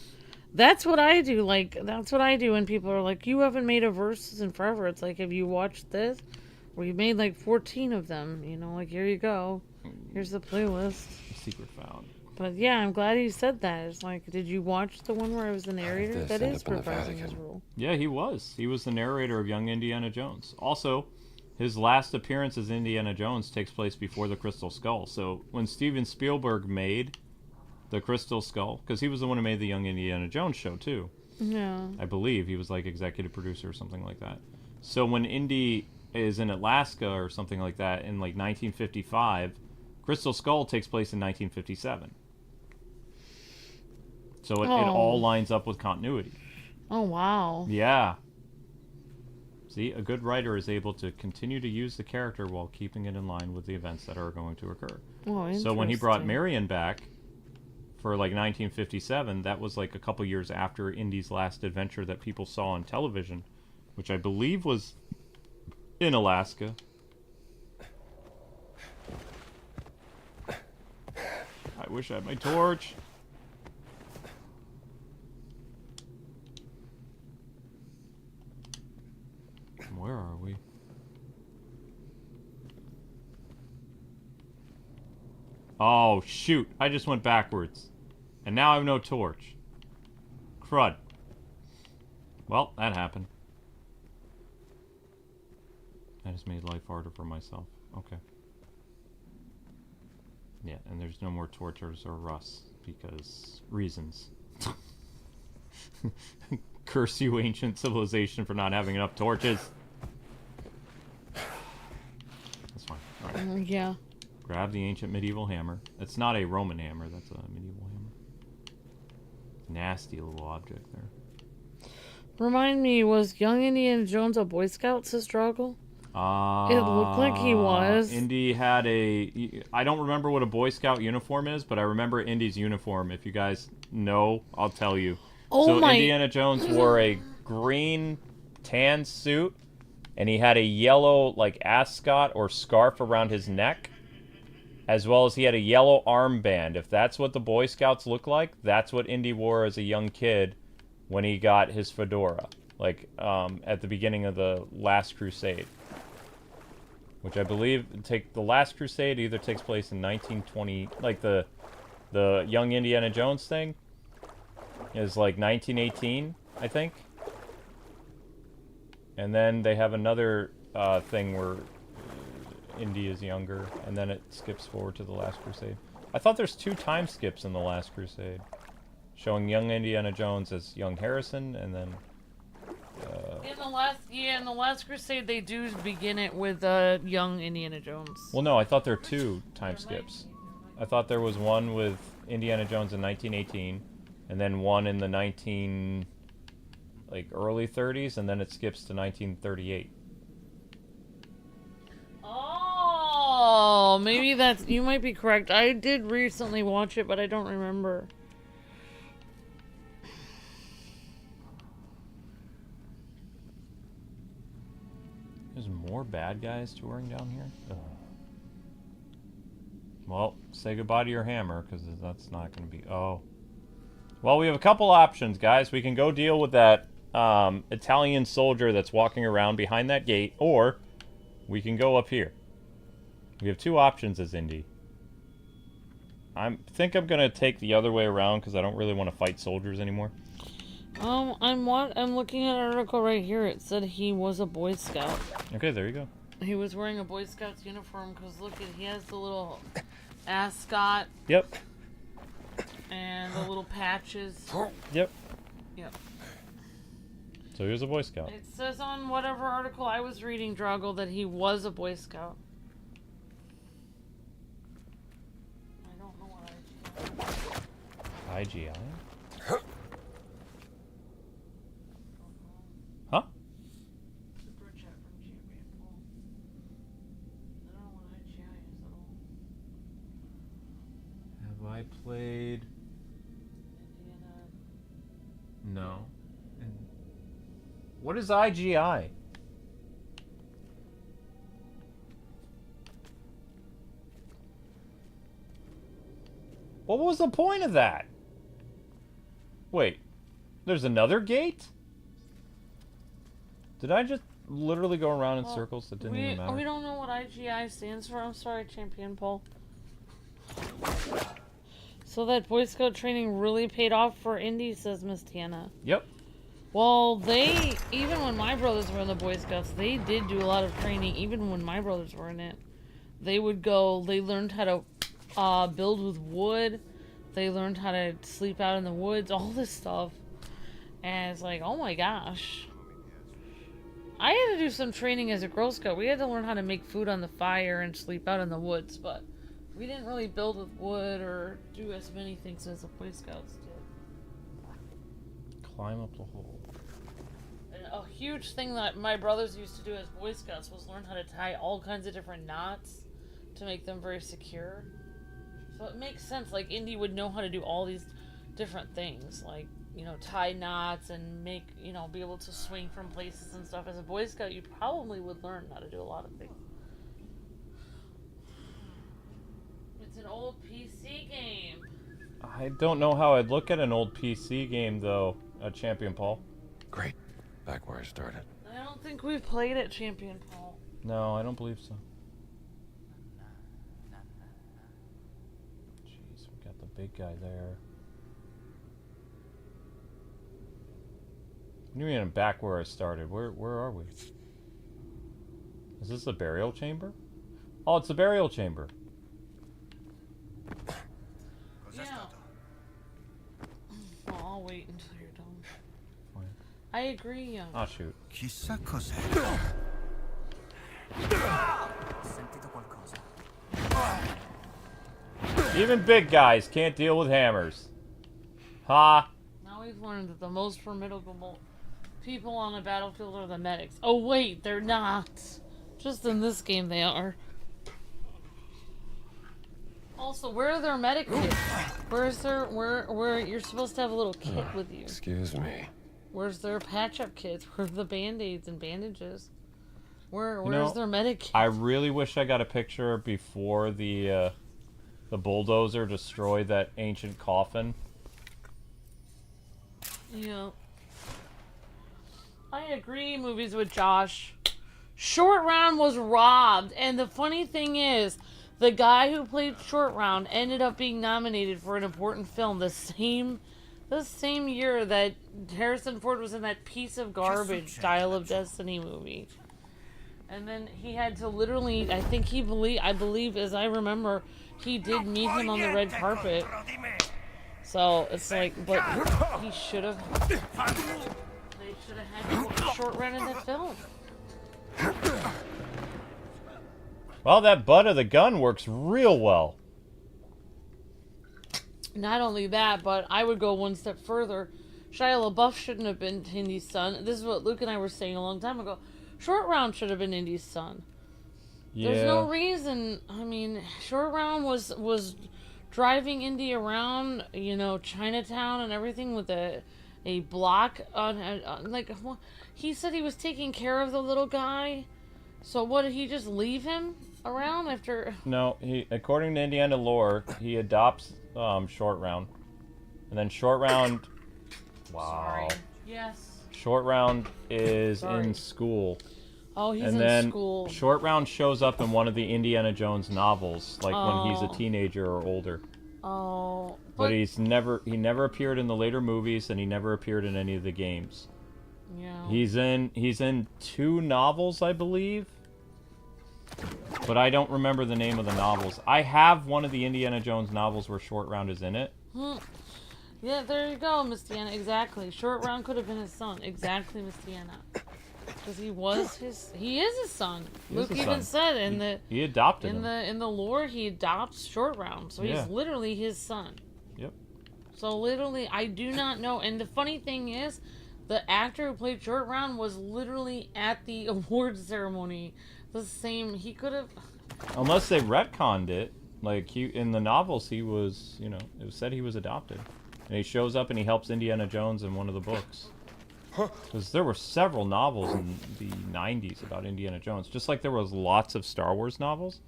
That's what I do. Like, that's what I do when people are like, you haven't made a Versus in forever. It's like, have you watched this? Well, you made like 14 of them. You know, like, here you go. Here's the playlist. Secret found. But yeah, I'm glad he said that. It's like, did you watch the one where I was the narrator? That is reprising his role. Yeah, he was. He was the narrator of Young Indiana Jones. Also, his last appearance as Indiana Jones takes place before the Crystal Skull. So when Steven Spielberg made the Crystal Skull, because he was the one who made the Young Indiana Jones show too. Yeah. I believe he was like executive producer or something like that. So when Indy is in Alaska or something like that in like 1955, Crystal Skull takes place in 1957. So it all lines up with continuity. Oh, wow. Yeah. See, a good writer is able to continue to use the character while keeping it in line with the events that are going to occur. Oh, so when he brought Marion back for like 1957, that was like a couple years after Indy's last adventure that people saw on television, which I believe was in Alaska. I wish I had my torch. Where are we? Oh, shoot. I just went backwards. And now I have no torch. Crud. Well, that happened. I just made life harder for myself. Okay. Yeah, and there's no more torches or rust because reasons. Curse you, ancient civilization, for not having enough torches. That's fine. All right. Yeah. Grab the ancient medieval hammer. It's not a Roman hammer. That's a medieval hammer. Nasty little object there. Remind me, was young Indiana Jones a Boy Scout, says Struggle? It looked like he was. Indy had a... I don't remember what a Boy Scout uniform is, but I remember Indy's uniform. If you guys know, I'll tell you. Oh so my... Indiana Jones wore a green tan suit, and he had a yellow like ascot or scarf around his neck, as well as he had a yellow armband. If that's what the Boy Scouts look like, that's what Indy wore as a young kid when he got his fedora, like at the beginning of the Last Crusade, which I believe the Last Crusade either takes place in 1920, like the Young Indiana Jones thing is like 1918, I think. And then they have another thing where Indy is younger, and then it skips forward to the Last Crusade. I thought there's 2 time skips in the Last Crusade, showing young Indiana Jones as young Harrison, and then in the last Crusade they do begin it with young Indiana Jones. Well, no, I thought there were 2 time skips. I thought there was one with Indiana Jones in 1918, and then one in the early 30s, and then it skips to 1938. Oh, maybe that's... You might be correct. I did recently watch it, but I don't remember. There's more bad guys touring down here? Ugh. Well, say goodbye to your hammer, because that's not going to be... Oh. Well, we have a couple options, guys. We can go deal with that Italian soldier that's walking around behind that gate, or we can go up here. We have two options as Indy. I think I'm going to take the other way around, because I don't really want to fight soldiers anymore. I'm looking at an article right here. It said he was a Boy Scout. Okay, there you go. He was wearing a Boy Scout's uniform because look at he has the little ascot. Yep. And the little patches. Yep. Yep. So he was a Boy Scout. It says on whatever article I was reading, Drago, that he was a Boy Scout. I don't know what IGI? Huh? Super chat from Champion Paul. I don't know what IGI is at all. Have I played... Indiana. No. What is IGI? What was the point of that? Wait, there's another gate? Did I just literally go around in circles that didn't even matter? We don't know what IGI stands for. I'm sorry, Champion Paul. So that Boy Scout training really paid off for Indy, says Miss Tiana. Yep. Well, even when my brothers were in the Boy Scouts, they did do a lot of training, even when my brothers were in it. They learned how to build with wood. They learned how to sleep out in the woods, all this stuff. And it's like, oh my gosh. I had to do some training as a Girl Scout. We had to learn how to make food on the fire and sleep out in the woods, but we didn't really build with wood or do as many things as the Boy Scouts did. Climb up the hole. And a huge thing that my brothers used to do as Boy Scouts was learn how to tie all kinds of different knots to make them very secure. So it makes sense, like Indy would know how to do all these different things, like, you know, tie knots and make, you know, be able to swing from places and stuff. As a Boy Scout, you probably would learn how to do a lot of things. It's an old PC game. I don't know how I'd look at an old PC game, though, Champion Paul. Great. Back where I started. I don't think we've played it, Champion Paul. No, I don't believe so. Jeez, we got the big guy there. What do you mean I'm back where I started? Where are we? Is this the burial chamber? Oh, it's the burial chamber. Yeah. Well, I'll wait until you're done. Fine. I agree. Ah, shoot. Chissà cos'è. Sentito qualcosa. Even big guys can't deal with hammers. Ha! Now we've learned that the most formidable people on the battlefield are the medics. Oh wait, they're not. Just in this game they are. Also, where are their medic kits? Where's their where you're supposed to have a little kit with you? Excuse me. Where's their patch-up kits? Where's the band-aids and bandages? Where's know, their medic kit? I really wish I got a picture before the bulldozer destroyed that ancient coffin. Yeah. I agree, movies with Josh. Short Round was robbed, and the funny thing is, the guy who played Short Round ended up being nominated for an important film the same year that Harrison Ford was in that piece of garbage Dial of Destiny movie. And then he had to literally, I believe, as I remember, he did meet him on the red carpet. So it's like, but he should have. They should have had a Short Round in that film. Well, that butt of the gun works real well. Not only that, but I would go one step further. Shia LaBeouf shouldn't have been Indy's son. This is what Luke and I were saying a long time ago. Short Round should have been Indy's son. Yeah. There's no reason. I mean, Short Round was driving Indy around, you know, Chinatown and everything with a block on like he said he was taking care of the little guy. So what, did he just leave him around after? No, he, according to Indiana lore, he adopts Short Round, and then Short Round. Wow. Sorry. Yes. Short Round is Sorry. in school. Oh, he's And in then school. Short Round shows up in one of the Indiana Jones novels, like when he's a Oh. teenager or older. Oh. But he never appeared in the later movies, and he never appeared in any of the games. Yeah. He's in 2 novels, I believe. But I don't remember the name of the novels. I have one of the Indiana Jones novels where Short Round is in it. Yeah, there you go, Miss Deanna. Exactly. Short Round could have been his son. Exactly, Miss Deanna. Because he is his son. Luke his even son. said He adopted him. in the lore he adopts Short Round, so Yeah. he's literally his son. Yep. So literally, I do not know. And the funny thing is, the actor who played Short Round was literally at the awards ceremony. The same. He could have. Unless they retconned it, like in the novels, he was, you know, it was said he was adopted, and he shows up and he helps Indiana Jones in one of the books. Because there were several novels in the '90s about Indiana Jones, just like there was lots of Star Wars novels.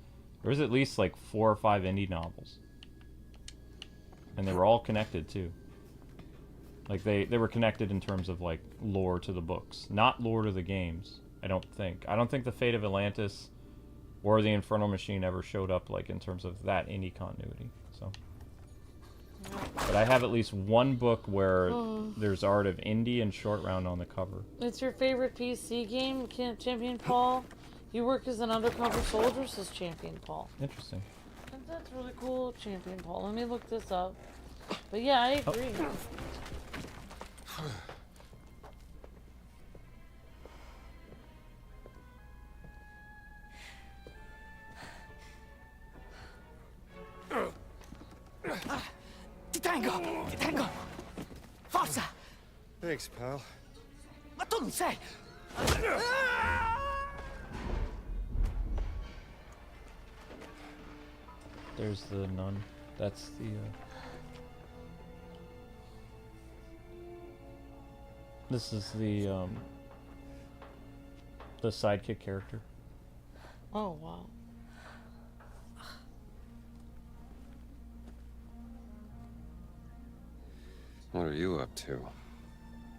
There was at least like 4 or 5 indie novels, and they were all connected too. Like they were connected in terms of like lore to the books, not lore to the games. I don't think the Fate of Atlantis or the Infernal Machine ever showed up like in terms of that indie continuity. So, but I have at least one book where there's art of Indy and Short Round on the cover. It's your favorite PC game, Champion Paul? You work as an undercover soldier, says Champion Paul. Interesting. That's really cool, Champion Paul. Let me look this up. But yeah, I agree. Ti tengo! Forza! Thanks, pal. Ma tu non sei! There's the nun. That's the. This is the sidekick character. Oh, wow. What are you up to?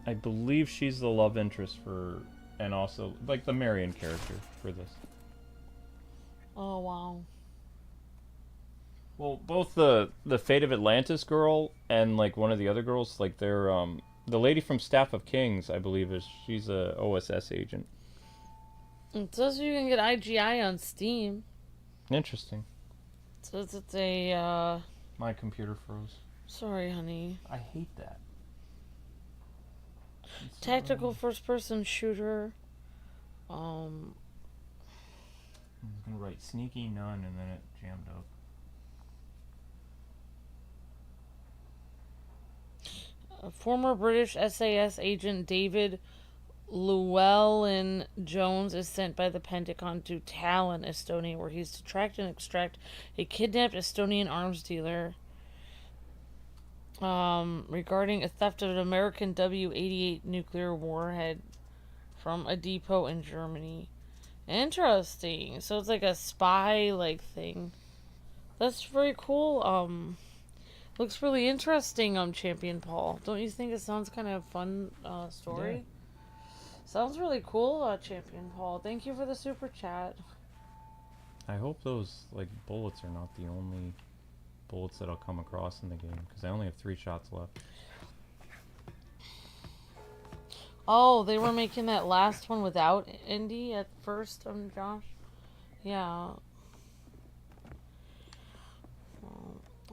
I believe she's the love interest for, and also like the Marion character for this. Oh, wow. Well, both the Fate of Atlantis girl and like one of the other girls, like they're the lady from Staff of Kings, I believe, she's a OSS agent. It says you can get IGI on Steam. Interesting. It says it's a, My computer froze. sorry, honey. I hate that. Tactical first-person shooter. I was gonna write sneaky nun and then it jammed up. Former British SAS agent David Llewellyn-Jones is sent by the Pentagon to Tallinn, Estonia, where he's to track and extract a kidnapped Estonian arms dealer regarding a theft of an American W-88 nuclear warhead from a depot in Germany. Interesting. So it's like a spy-like thing. That's very cool. Looks really interesting, Champion Paul. Don't you think it sounds kind of fun story? Yeah. Sounds really cool, Champion Paul. Thank you for the super chat. I hope those like bullets are not the only bullets that I'll come across in the game, because I only have 3 shots left. Oh, they were making that last one without Indy at first, Josh? Yeah.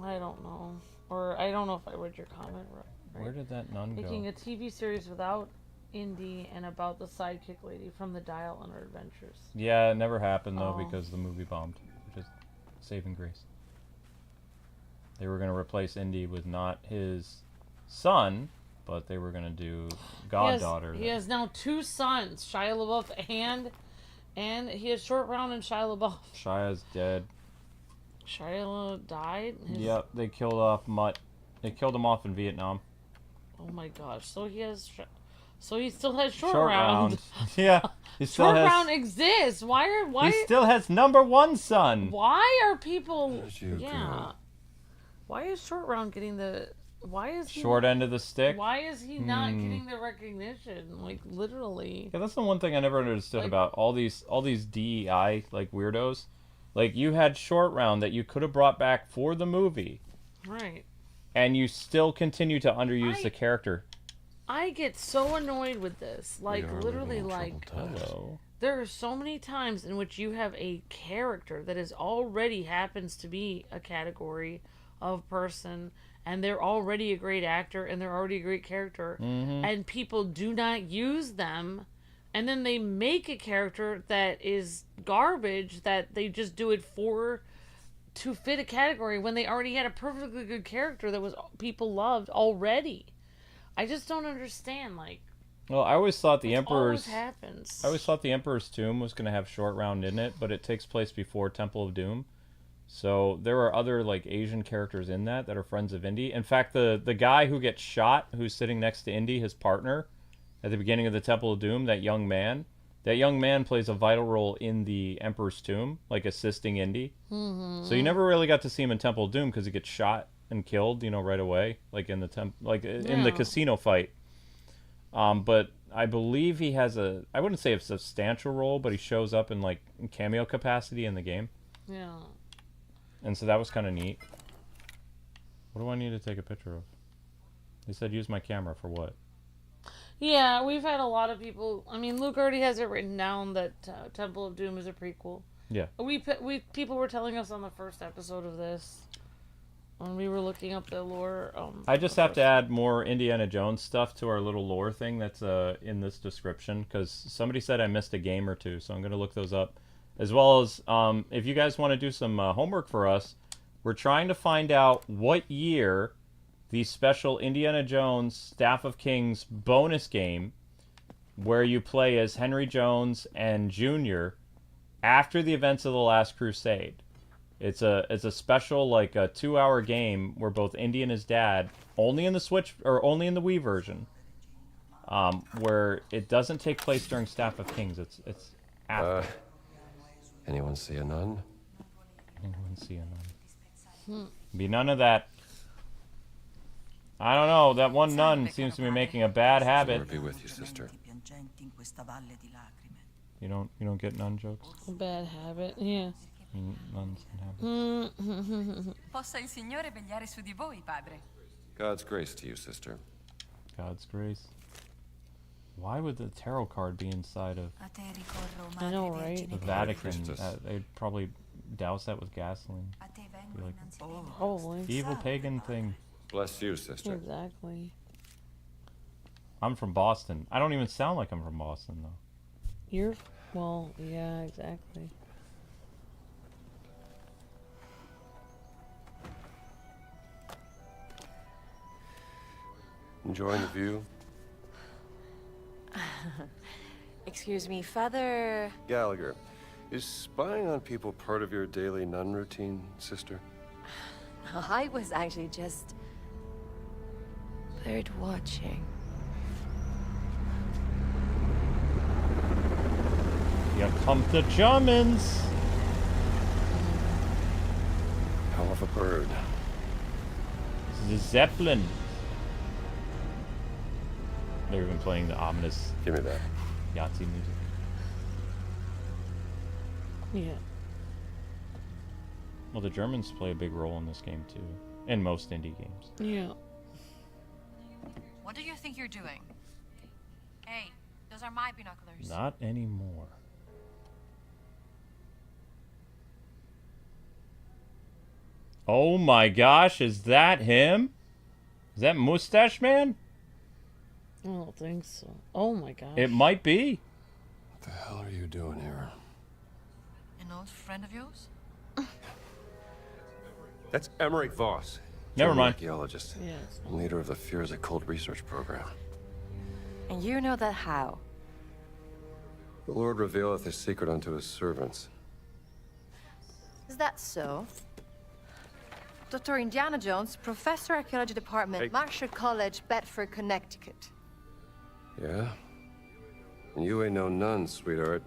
I don't know. Or I don't know if I read your comment right. Where did that nun Making go? a TV series without Indy and about the sidekick lady from the Dial and her adventures. Yeah, it never happened though Oh. because the movie bombed, which is saving grace. They were going to replace Indy with not his son, but they were going to do goddaughter. He has now 2 sons, Shia LaBeouf and he has Short Round and Shia LaBeouf. Shia's dead. Shia died? Yep, they killed off Mutt. They killed him off in Vietnam. Oh my gosh. So he still has Short Short Round. Yeah. He still Short has, Round exists. Why he still has #1 son. Why are people you go. Why is Short Round getting the why is he Short end of the stick. Why is he not getting the recognition? Like literally. Yeah, that's the one thing I never understood about all these DEI like weirdos. Like you had Short Round that you could have brought back for the movie. Right. And you still continue to underuse the character. I get so annoyed with this. Like literally Hello. there are so many times in which you have a character that is already happens to be a category of person and they're already a great actor and they're already a great character and people do not use them and then they make a character that is garbage that they just do it to fit a category when they already had a perfectly good character that was people loved already. I just don't understand, like. Well, I always thought the Emperor's. Happens. I always thought the Emperor's Tomb was going to have Short Round in it, but it takes place before Temple of Doom. So there are other like Asian characters in that are friends of Indy. In fact, the guy who gets shot, who's sitting next to Indy, his partner, at the beginning of the Temple of Doom, that young man plays a vital role in the Emperor's Tomb, like assisting Indy. Mm-hmm. So you never really got to see him in Temple of Doom because he gets shot and killed, right away, like in the in the casino fight. But I believe he has I wouldn't say a substantial role, but he shows up in like cameo capacity in the game. Yeah. And so that was kind of neat. What do I need to take a picture of? They said use my camera for what? Yeah, we've had a lot of people. I mean, Luke already has it written down that Temple of Doom is a prequel. Yeah. People were telling us on the first episode of this when we were looking up the lore. I just have to add more Indiana Jones stuff to our little lore thing that's in this description because somebody said I missed a game or two, so I'm going to look those up. As well as if you guys want to do some homework for us, we're trying to find out what year the special Indiana Jones Staff of Kings bonus game where you play as Henry Jones and Junior after the events of the Last Crusade. It's a special like a 2-hour game where both Indy and his dad, only in the Switch or only in the Wii version, where it doesn't take place during Staff of Kings. It's after. Anyone see a nun? Anyone see a nun? Be none of that. I don't know. That one nun seems to be making a bad habit. Lord be with you, sister. You don't get nun jokes? A bad habit, yeah. Nuns and habits. Possa il Signore vegliare su di voi, padre. God's grace to you, sister. God's grace. Why would the tarot card be inside of I know, right? the Vatican? They'd probably douse that with gasoline. Be like, Probably. evil pagan thing. Bless you, sister. Exactly. I'm from Boston. I don't even sound like I'm from Boston, though. Well, yeah, exactly. Enjoying the view? Excuse me, Father... Gallagher, is spying on people part of your daily nun routine, sister? I was actually just... bird watching. Here come the Germans! Hell of a bird. The Zeppelin. They're even playing the ominous Give me that. Yahtzee music. Yeah. Well, the Germans play a big role in this game, too. In most indie games. Yeah. What do you think you're doing? Hey, those are my binoculars. Not anymore. Oh my gosh, is that him? Is that Mustache Man? I don't think so. Oh my gosh. It might be. What the hell are you doing here? An old friend of yours? That's Emmerich Voss. Never German mind. archaeologist. Yes. Leader of the Fears Occult research program. And you know that how? The Lord revealeth his secret unto his servants. Is that so? Dr. Indiana Jones, Professor Archaeology Department, Hey. Marshall College, Bedford, Connecticut. Yeah? And you ain't no nun, sweetheart.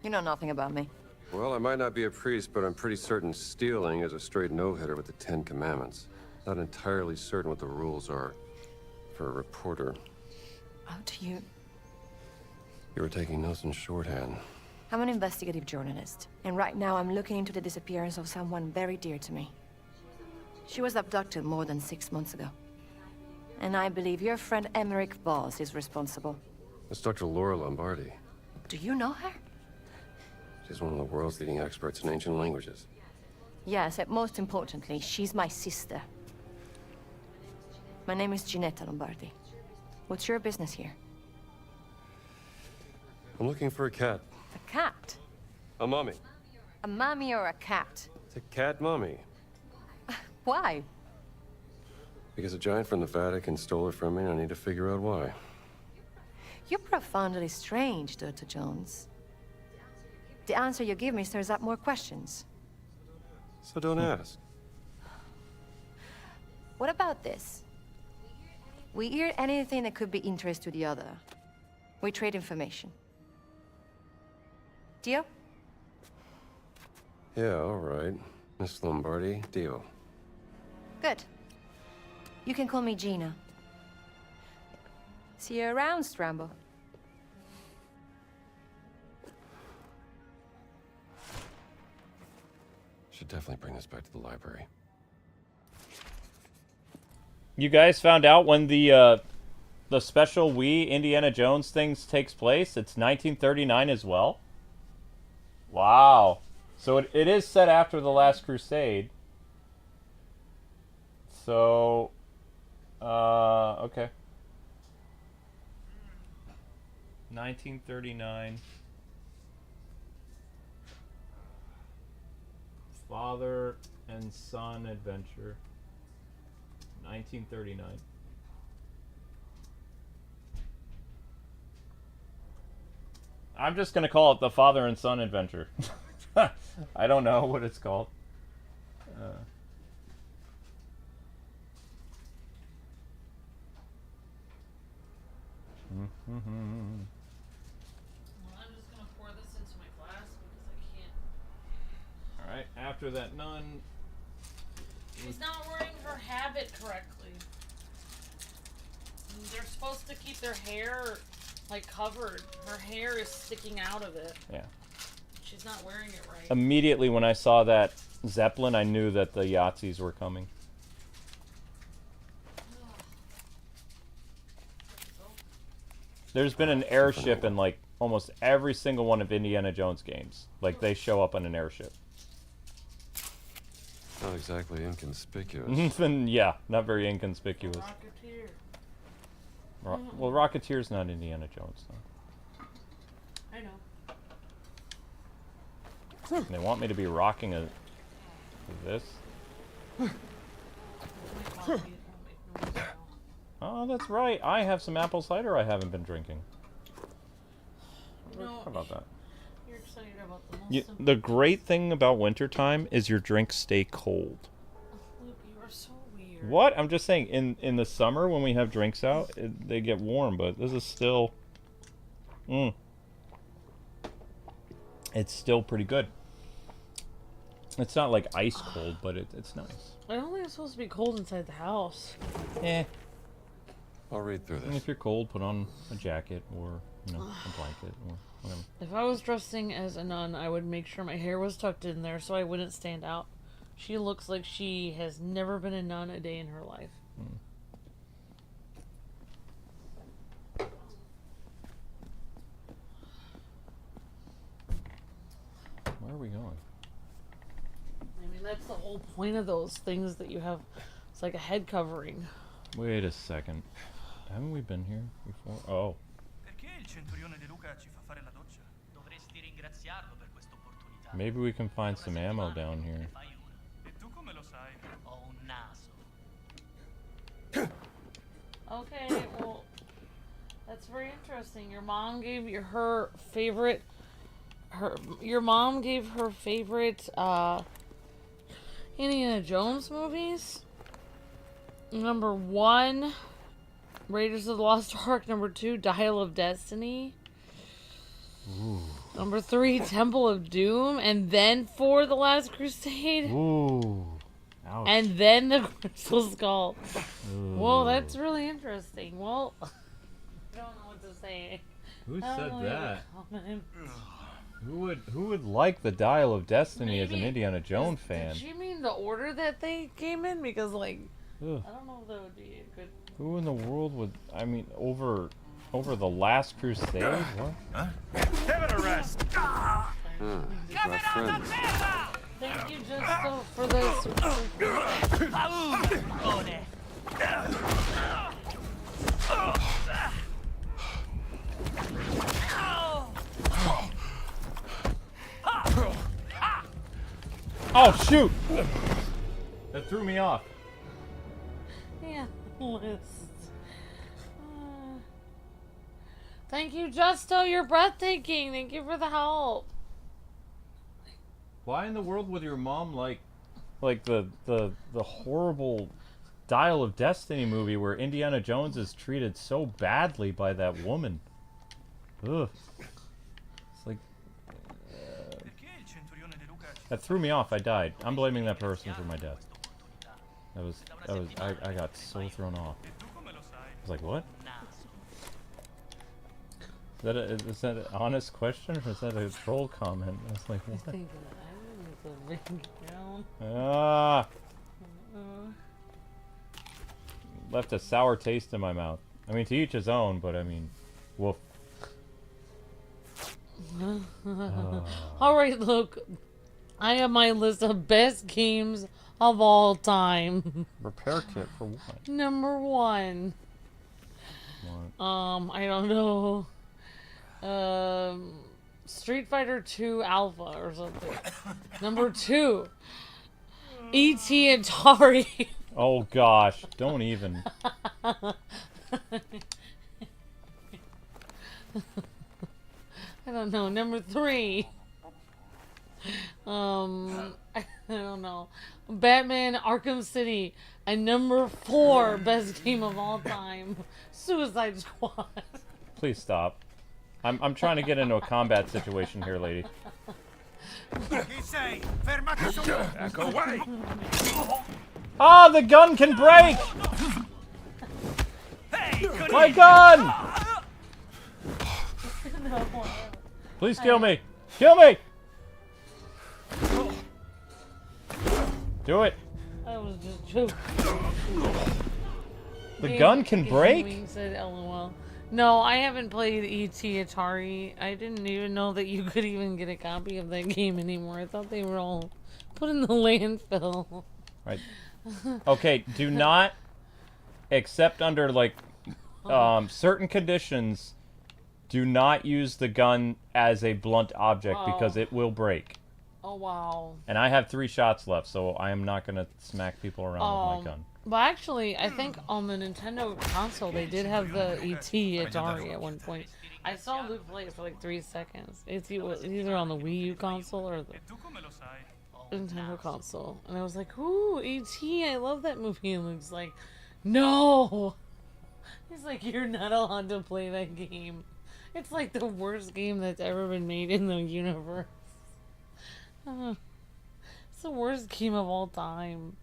You know nothing about me. Well, I might not be a priest, but I'm pretty certain stealing is a straight no-hitter with the Ten Commandments. Not entirely certain what the rules are for a reporter. How do you... You were taking notes in shorthand. I'm an investigative journalist, and right now I'm looking into the disappearance of someone very dear to me. She was abducted more than 6 months ago. And I believe your friend Emmerich Voss is responsible. That's Dr. Laura Lombardi. Do you know her? She's one of the world's leading experts in ancient languages. Yes, and most importantly, she's my sister. My name is Ginetta Lombardi. What's your business here? I'm looking for a cat. A cat? A mummy. A mommy or a cat? It's a cat mummy. Why? Because a giant from the Vatican stole it from me, and I need to figure out why. You're profoundly strange, Dr. Jones. The answer you give me stirs up more questions. So don't ask. What about this? We hear anything that could be interest to the other. We trade information. Deal? Yeah, all right. Miss Lombardi, deal. Good. You can call me Gina. See you around, Strambo. Should definitely bring this back to the library. You guys found out when the special Wii Indiana Jones things takes place? It's 1939 as well. Wow. So it is set after the Last Crusade. So, okay. 1939. Father and son adventure. 1939. I'm just gonna call it the father and son adventure. I don't know what it's called. Well, I'm just gonna pour this into my glass because I can't. All right. After that nun. She's not wearing her habit correctly. They're supposed to keep their hair like covered. Her hair is sticking out of it. Yeah. She's not wearing it right. Immediately when I saw that Zeppelin, I knew that the Yahtzees were coming. There's been an airship in like almost every single one of Indiana Jones games. Like they show up on an airship. Not exactly inconspicuous. And yeah, not very inconspicuous. Rocketeer. Well, Rocketeer's not Indiana Jones, though. I know. And they want me to be rocking this. Oh, that's right. I have some apple cider I haven't been drinking. No, How about that? You're excited about the most simple. The great thing about wintertime is your drinks stay cold. Luke, you are so weird. What? I'm just saying, in the summer when we have drinks out, they get warm, but this is still... It's still pretty good. It's not like ice cold, but it's nice. I don't think it's supposed to be cold inside the house. Eh. I'll read through And this. if you're cold, put on a jacket or, you know, a blanket or whatever. If I was dressing as a nun, I would make sure my hair was tucked in there so I wouldn't stand out. She looks like she has never been a nun a day in her life. Where are we going? I mean, that's the whole point of those things that you have. It's like a head covering. Wait a second. Haven't we been here before? Oh. Perché il centurione De Luca ci fa fare la doccia? Dovresti ringraziarlo per questa opportunità. Maybe we can find some ammo down here. Fai una. E tu come lo sai? Ho un naso. Okay, well, that's very interesting. Your mom gave her favorite. Your mom gave her favorite Indiana Jones movies. Number 1, Raiders of the Lost Ark. Number 2, Dial of Destiny. Ooh. Number 3, Temple of Doom, and then 4, The Last Crusade. Ooh. Ouch. And then the Crystal Skull. Ooh. Well, that's really interesting. Well, I don't know what to say. Who said that? Comment. Who would like the Dial of Destiny as an Indiana Jones fan? Did she mean the order that they came in? Because, like, Ugh. I don't know if that would be a good... Who in the world would... I mean, over the Last Crusade? What? Huh? Give it a rest! He's my friend. Thank you, Justo, for this. Oh, shoot! That threw me off. Yeah, list. Thank you, Justo. You're breathtaking. Thank you for the help. Why in the world would your mom like the horrible Dial of Destiny movie where Indiana Jones is treated so badly by that woman? Ugh. It's like that threw me off. I died. I'm blaming that person for my death. I got so thrown off. I was like, what? Is that an honest question or is that a troll comment? I was like, what? Ah! Left a sour taste in my mouth. I mean, to each his own, but I mean, woof. Alright, look. I have my list of best games of all time. Repair kit for what? Number 1. What? I don't know. Street Fighter 2 Alpha or something. Number 2, E.T. Atari. Oh gosh, don't even. I don't know. Number 3, I don't know. Batman Arkham City. And number 4, best game of all time, Suicide Squad. Please stop. I'm trying to get into a combat situation here, lady. Back away! Ah, the gun can break! My gun! Please kill me! Kill me! Do it! I was just joking. The gun can break? Kwings said LOL. No, I haven't played E.T. Atari. I didn't even know that you could even get a copy of that game anymore. I thought they were all put in the landfill. Right. Okay, do not, except under, like, certain conditions, do not use the gun as a blunt object because it will break. Oh, wow. And I have 3 shots left, so I am not going to smack people around with my gun. But actually, I think on the Nintendo console, they did have the E.T. Atari at one point. I saw Luke play it for like 3 seconds. It's either on the Wii U console or the Nintendo console. And I was like, ooh, E.T., I love that movie. And Luke's like, no! He's like, you're not allowed to play that game. It's like the worst game that's ever been made in the universe. It's the worst game of all time.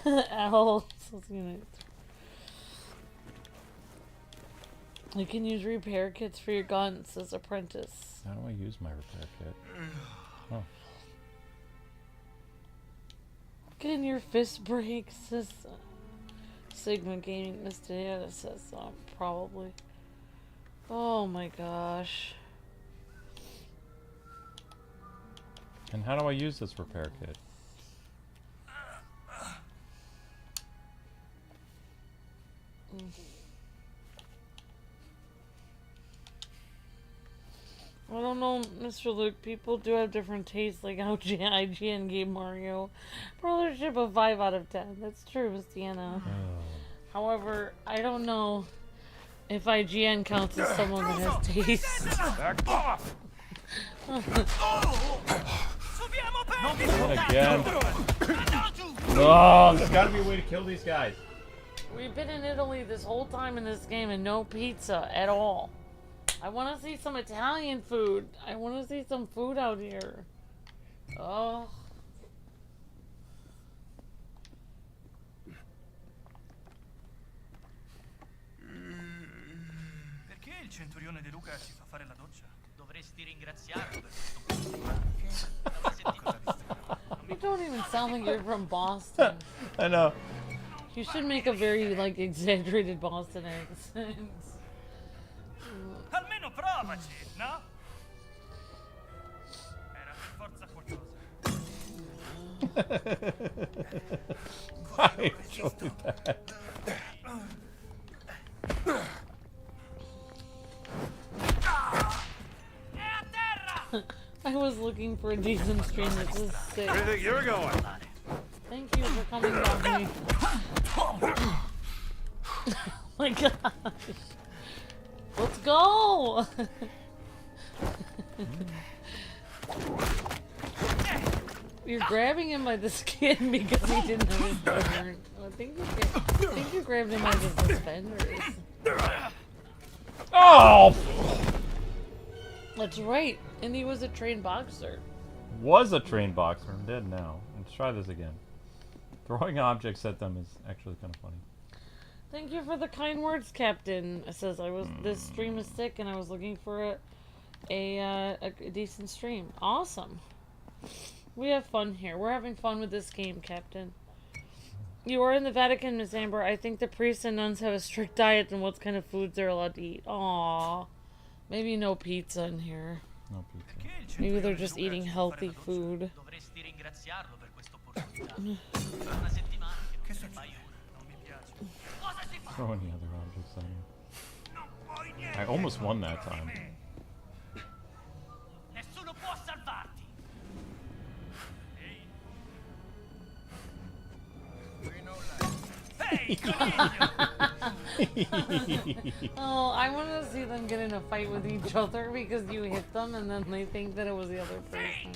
Ow. You can use repair kits for your gun, says Apprentice. How do I use my repair kit? Oh. Get in your fist break, says Sigma Gaming. Miss Diana says probably. Oh my gosh. And how do I use this repair kit? I don't don't know, Mr. Luke. People do have different tastes, like how IGN gave Mario Brothership a 5 out of 10. That's true, Miss Deanna. However, I don't know if IGN counts as someone that has taste. Back off! Again. Oh, there's gotta be a way to kill these guys. We've been in Italy this whole time in this game and no pizza at all. I want to see some Italian food. I want to see some food out here. Oh. Perché il centurione De Luca ci fa fare la doccia? Dovresti ringraziarlo per questo. You don't even sound like you're from Boston. I know. You should make a very, like, exaggerated Boston accent. Almeno provaci, no? Era per forza qualcosa. I enjoyed that. I was looking for a decent stream that was sick. Where do you think you're going? Thank you for coming down me. Oh my gosh. Let's go! You're grabbing him by the skin because he didn't have his burn. I think you grabbed him by the suspenders. Oh! That's right. Indy was a trained boxer. Was a trained boxer. I'm dead now. Let's try this again. Throwing objects at them is actually kind of funny. Thank you for the kind words, Captain. It says this stream is sick and I was looking for a decent stream. Awesome. We have fun here. We're having fun with this game, Captain. You are in the Vatican, Miss Amber. I think the priests and nuns have a strict diet on what kind of foods they're allowed to eat. Aww. Maybe no pizza in here. No pizza. Maybe they're just eating healthy food. Dovresti ringraziarlo per questa opportunità. Una settimana che non fai non mi piace. Cosa si fa? Throw any other objects at me. I almost won that time. Nessuno può salvarti. Oh, I want to see them get in a fight with each other because you hit them and then they think that it was the other person.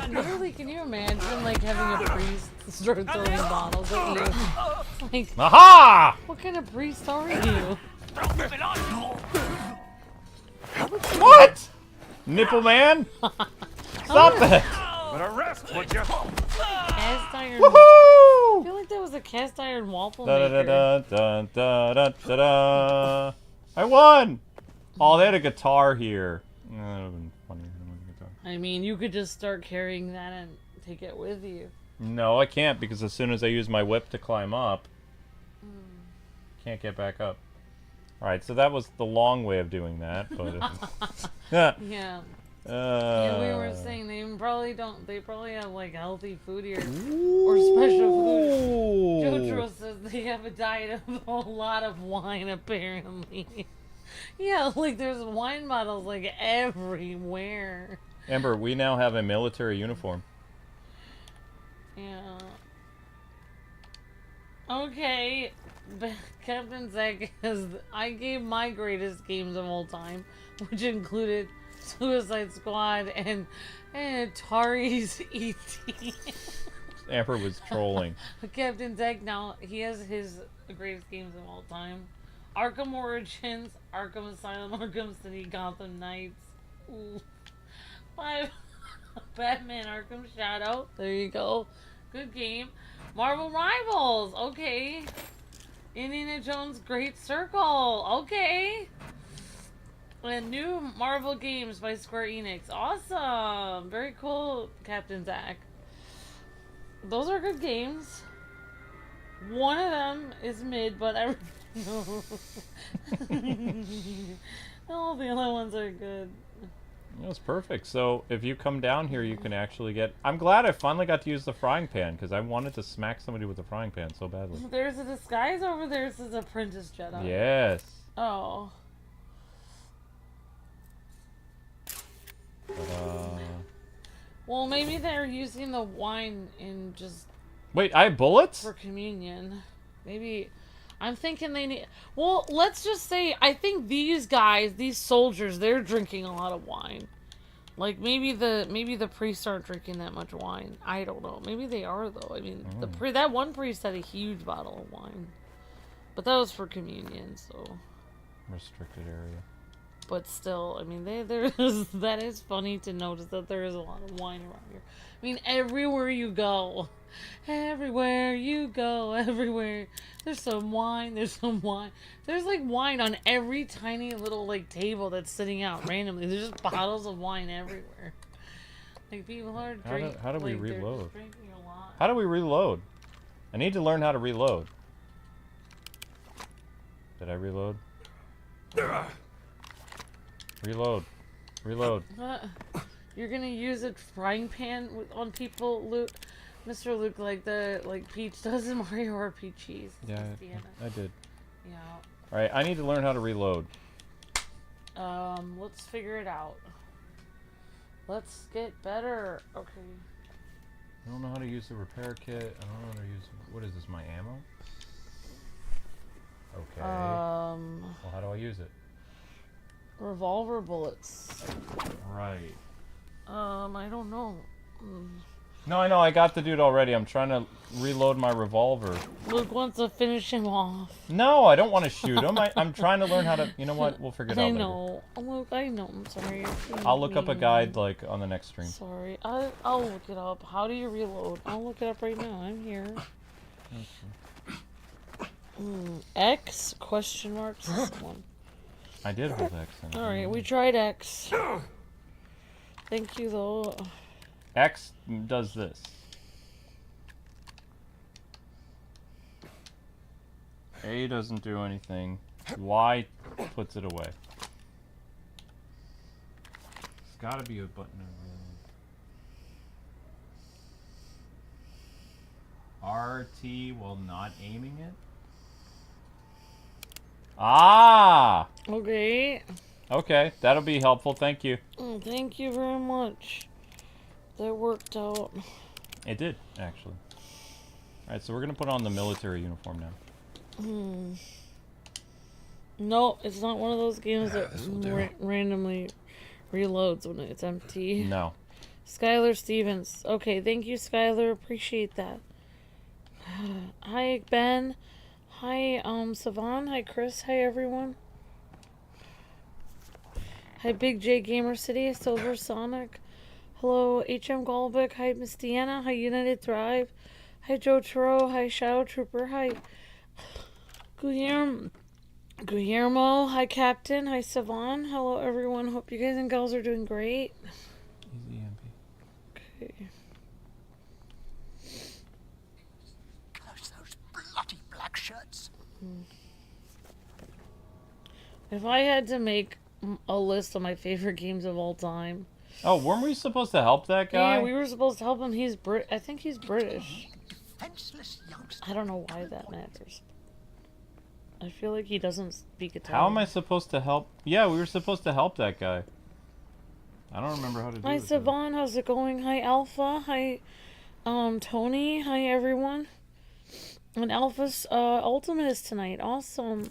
Literally, can you imagine like having a priest start throwing bottles at you? Like, Aha! what kind of priest are you? What? Nipple man? Stop that! But arrest, would you? Cast iron. Woohoo! I feel like that was a cast iron waffle Da da maker. da da da da da. I won! Oh, they had a guitar here. That would have been funny if there was a guitar. I mean, you could just start carrying that and take it with you. No, I can't because as soon as I use my whip to climb up, can't get back up. Alright, so that was the long way of doing that, but Yeah. yeah, we were saying they probably don't. They probably have like healthy food here or special food. Jotaro says they have a diet of a lot of wine apparently. Yeah, like there's wine bottles like everywhere. Amber, we now have a military uniform. Yeah. Okay, but Captain Zach has. I gave my greatest games of all time, which included Suicide Squad and Atari's E.T. Amber was trolling. Captain Zach now he has his greatest games of all time: Arkham Origins, Arkham Asylum, Arkham City, Gotham Knights. Ooh. 5. Batman Arkham Shadow. There you go. Good game. Marvel Rivals. Okay. Indiana Jones Great Circle. Okay. And new Marvel games by Square Enix. Awesome. Very cool, Captain Zach. Those are good games. One of them is mid, but all the other ones are good. That was perfect. So if you come down here, you can actually get... I'm glad I finally got to use the frying pan, because I wanted to smack somebody with the frying pan so badly. There's a disguise over there. It says Apprentice Jedi. Yes. Oh. But, Well, maybe they're using the wine in just wait, I have bullets? for communion. Maybe I'm thinking they need. Well, let's just say I think these guys, these soldiers, they're drinking a lot of wine. Like maybe the priests aren't drinking that much wine. I don't know. Maybe they are though. I mean, that one priest had a huge bottle of wine, but that was for communion, so. Restricted area. But still, I mean, that is funny to notice that there is a lot of wine around here. I mean, everywhere you go, everywhere, there's some wine, there's like wine on every tiny little like table that's sitting out randomly. There's just bottles of wine everywhere. Like people are drinking. How do we reload? Drinking a lot. How do we reload? I need to learn how to reload. Did I reload? Reload. You're gonna use a frying pan on people, Luke? Mr. Luke, like Peach does in Mario RPGs. Yeah, I did. Yeah. Alright, I need to learn how to reload. Let's figure it out. Let's get better. Okay. I don't know how to use the repair kit. I don't know how to use... What is this, my ammo? Okay. Well, how do I use it? Revolver bullets. Right. I don't know. No, I know. I got the dude already. I'm trying to reload my revolver. Luke wants to finish him off. No, I don't want to shoot him. I'm trying to learn how to... You know what? We'll figure it out I later. know. Luke, I know. I'm sorry. I'll look up a guide, like, on the next stream. Sorry. I'll look it up. How do you reload? I'll look it up right now. I'm here. X? Question marks? One. I did hold X. Alright, we tried X. Thank you, though. X does this. A doesn't do anything. Y puts it away. There's gotta be a button over RT while not aiming it? Ah! Okay. Okay, that'll be helpful. Thank you. Thank you very much. That worked out. It did, actually. Alright, so we're gonna put on the military uniform now. No, it's not one of those games that randomly reloads when it's empty. No. Skylar Stevens. Okay, thank you, Skylar. Appreciate that. Hi, Ben. Hi, Savan. Hi, Chris. Hi, everyone. Hi, Big J Gamer City. Silver Sonic. Hello, HM Golbeck. Hi, Miss Deanna. Hi, United Thrive. Hi, Joe Turo. Hi, Shadow Trooper. Hi, Guillermo. Hi, Captain. Hi, Savan. Hello, everyone. Hope you guys and girls are doing great. Easy MP. Okay. Curse those bloody black shirts. If I had to make a list of my favorite games of all time. Oh, weren't we supposed to help that guy? Yeah, we were supposed to help him. I think he's British. Defenseless youngster. I don't know why that matters. I feel like he doesn't speak Italian. How am I supposed to help? Yeah, we were supposed to help that guy. I don't remember how to do it. Hi, Savan. How's it going? Hi, Alpha. Hi, Tony. Hi, everyone. And Alpha's Ultimate is tonight. Awesome.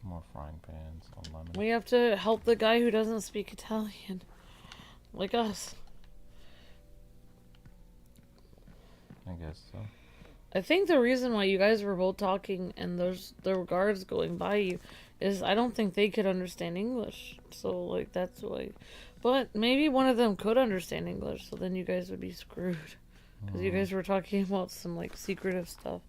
More frying pans on lemon. We have to help the guy who doesn't speak Italian. Like us. I guess so. I think the reason why you guys were both talking and there were guards going by you is I don't think they could understand English. So, like, that's why. But maybe one of them could understand English, so then you guys would be screwed. Because you guys were talking about some, like, secretive stuff.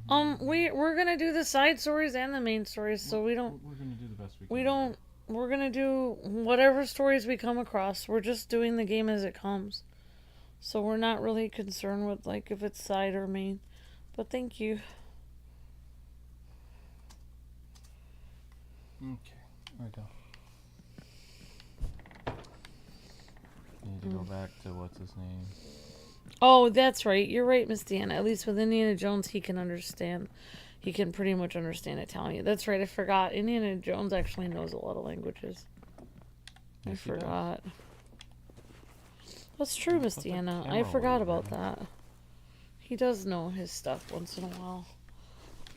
We're gonna do the side stories and the main stories, so we don't... We're gonna do the best we can. We're gonna do whatever stories we come across. We're just doing the game as it comes. So we're not really concerned with, like, if it's side or main. But thank you. Okay, there we go. Need to go back to what's his name? Oh, that's right. You're right, Miss Deanna. At least with Indiana Jones, he can understand. He can pretty much understand Italian. That's right. I forgot. Indiana Jones actually knows a lot of languages. I forgot. That's true, Miss Deanna. I forgot about that. He does know his stuff once in a while.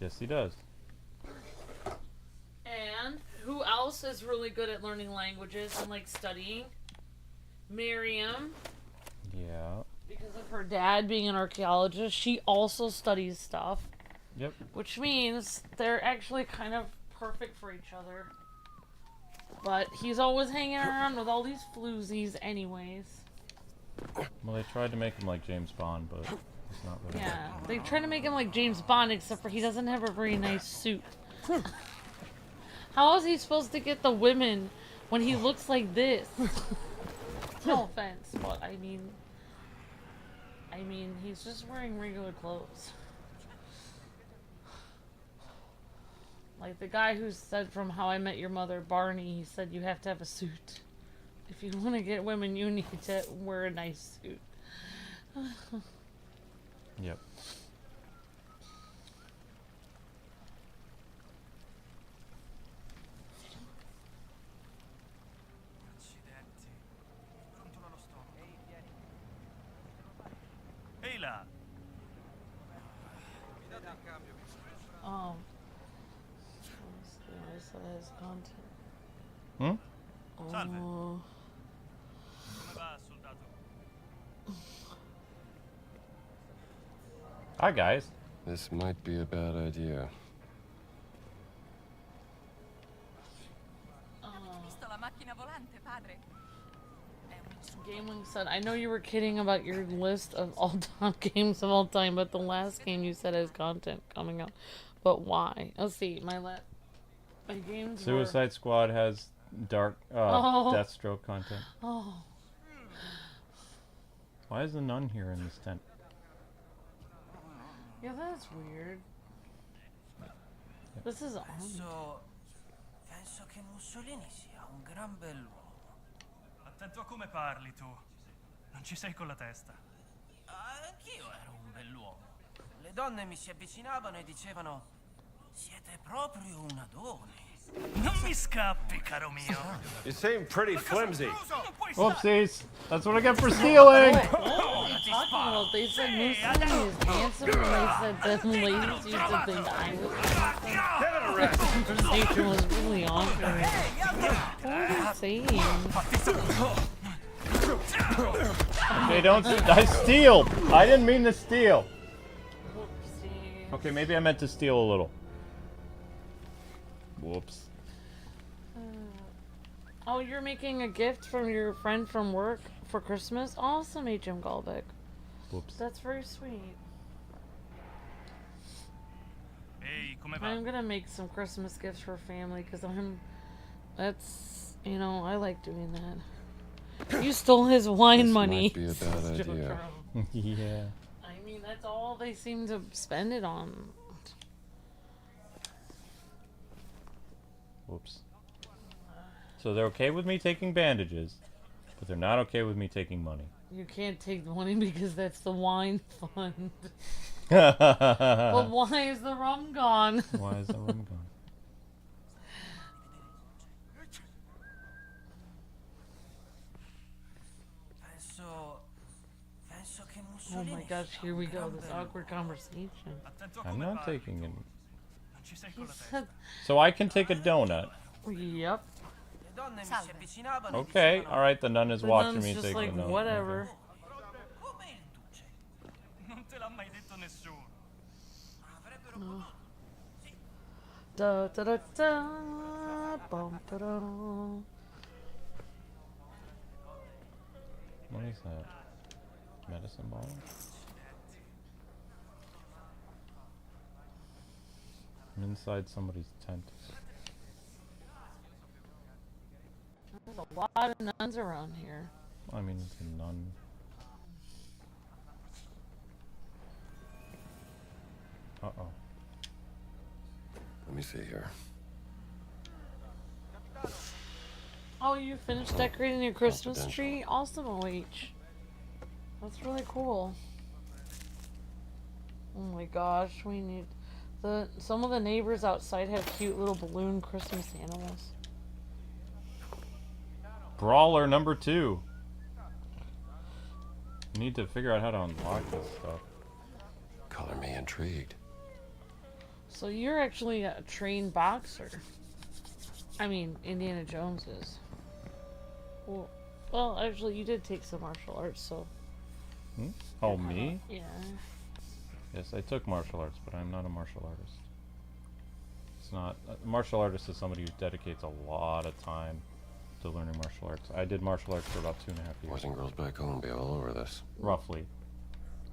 Yes, he does. And who else is really good at learning languages and like studying? Miriam. Yeah. Because of her dad being an archaeologist, she also studies stuff. Yep. Which means they're actually kind of perfect for each other. But he's always hanging around with all these floozies anyways. Well, they tried to make him like James Bond, but it's not really. Yeah, they try to make him like James Bond, except for he doesn't have a very nice suit. How is he supposed to get the women when he looks like this? No offense, but I mean, he's just wearing regular clothes. Like the guy who said from How I Met Your Mother, Barney, he said you have to have a suit. If you want to get women, you need to wear a nice suit. Yep. Accidenti. Brontolo allo stomaco. Ehi, vieni. Ehi là. Mi date il cambio, I saw his content. Hmm? Salve. Oh. Come va, soldato? Hi, guys. This might be a bad idea. Visto la macchina volante, padre? Gamewing said, I know you were kidding about your list of all top games of all time, but the last game you said has content coming out. But why? Let's see, my games Suicide Squad has Deathstroke content. Oh. Why is the nun here in this tent? Yeah, that's weird. This is on. Penso che Mussolini sia un gran bell'uomo. Attento a come parli tu. Non ci sei con la testa. Anch'io ero un bell'uomo. Le donne mi si avvicinavano e dicevano: siete proprio un adone. Non mi scappi, caro mio. You seem pretty flimsy. Whoopsies! That's what I get for stealing! What are you talking about? They said Mussolini is handsome, and they said that ladies used to think I was handsome. The conversation was really awkward. What are you saying? They don't. I steal! I didn't mean to steal! Whoopsie. Okay, maybe I meant to steal a little. Whoops. Oh, you're making a gift from your friend from work for Christmas? Awesome, H.M. Galbeck. Whoops. That's very sweet. Ehi, come va? I'm gonna make some Christmas gifts for family because I like doing that. You stole his wine This money. might be a bad idea. Yeah. I mean, that's all they seem to spend it on. Whoops. So they're okay with me taking bandages, but they're not okay with me taking money. You can't take the money because that's the wine fund. But why is the rum gone? Why is the room gone? Penso che Oh Mussolini my gosh, sia here we un go, gran this bell'uomo. awkward conversation. Attento a I'm come not parli. taking any. Non ci sei He con la testa. said, So I can take a donut. yep. Le donne mi si Salve. avvicinavano e Okay, dicevano: alright, the nun is The watching nun's me just take like, the donut. whatever. come il duce? Non te l'ha mai detto nessuno. Avrebbero potuto. Da da da da. Bum, da, da. What is that? Medicine ball? I'm inside somebody's tent. There's a lot of nuns around here. I mean, it's a nun. Uh-oh. Let me see here. Oh, you finished decorating your Christmas tree? Awesome, OH. That's really cool. Oh my gosh, we need some of the neighbors outside have cute little balloon Christmas animals. Brawler number 2. Need to figure out how to unlock this stuff. Color me intrigued. So you're actually a trained boxer. I mean, Indiana Jones is. Well, actually, you did take some martial arts, so. Oh, me? Yeah. Yes, I took martial arts, but I'm not a martial artist. It's not. A martial artist is somebody who dedicates a lot of time to learning martial arts. I did martial arts for about 2.5 years. Boys and girls back home be all over this. Roughly.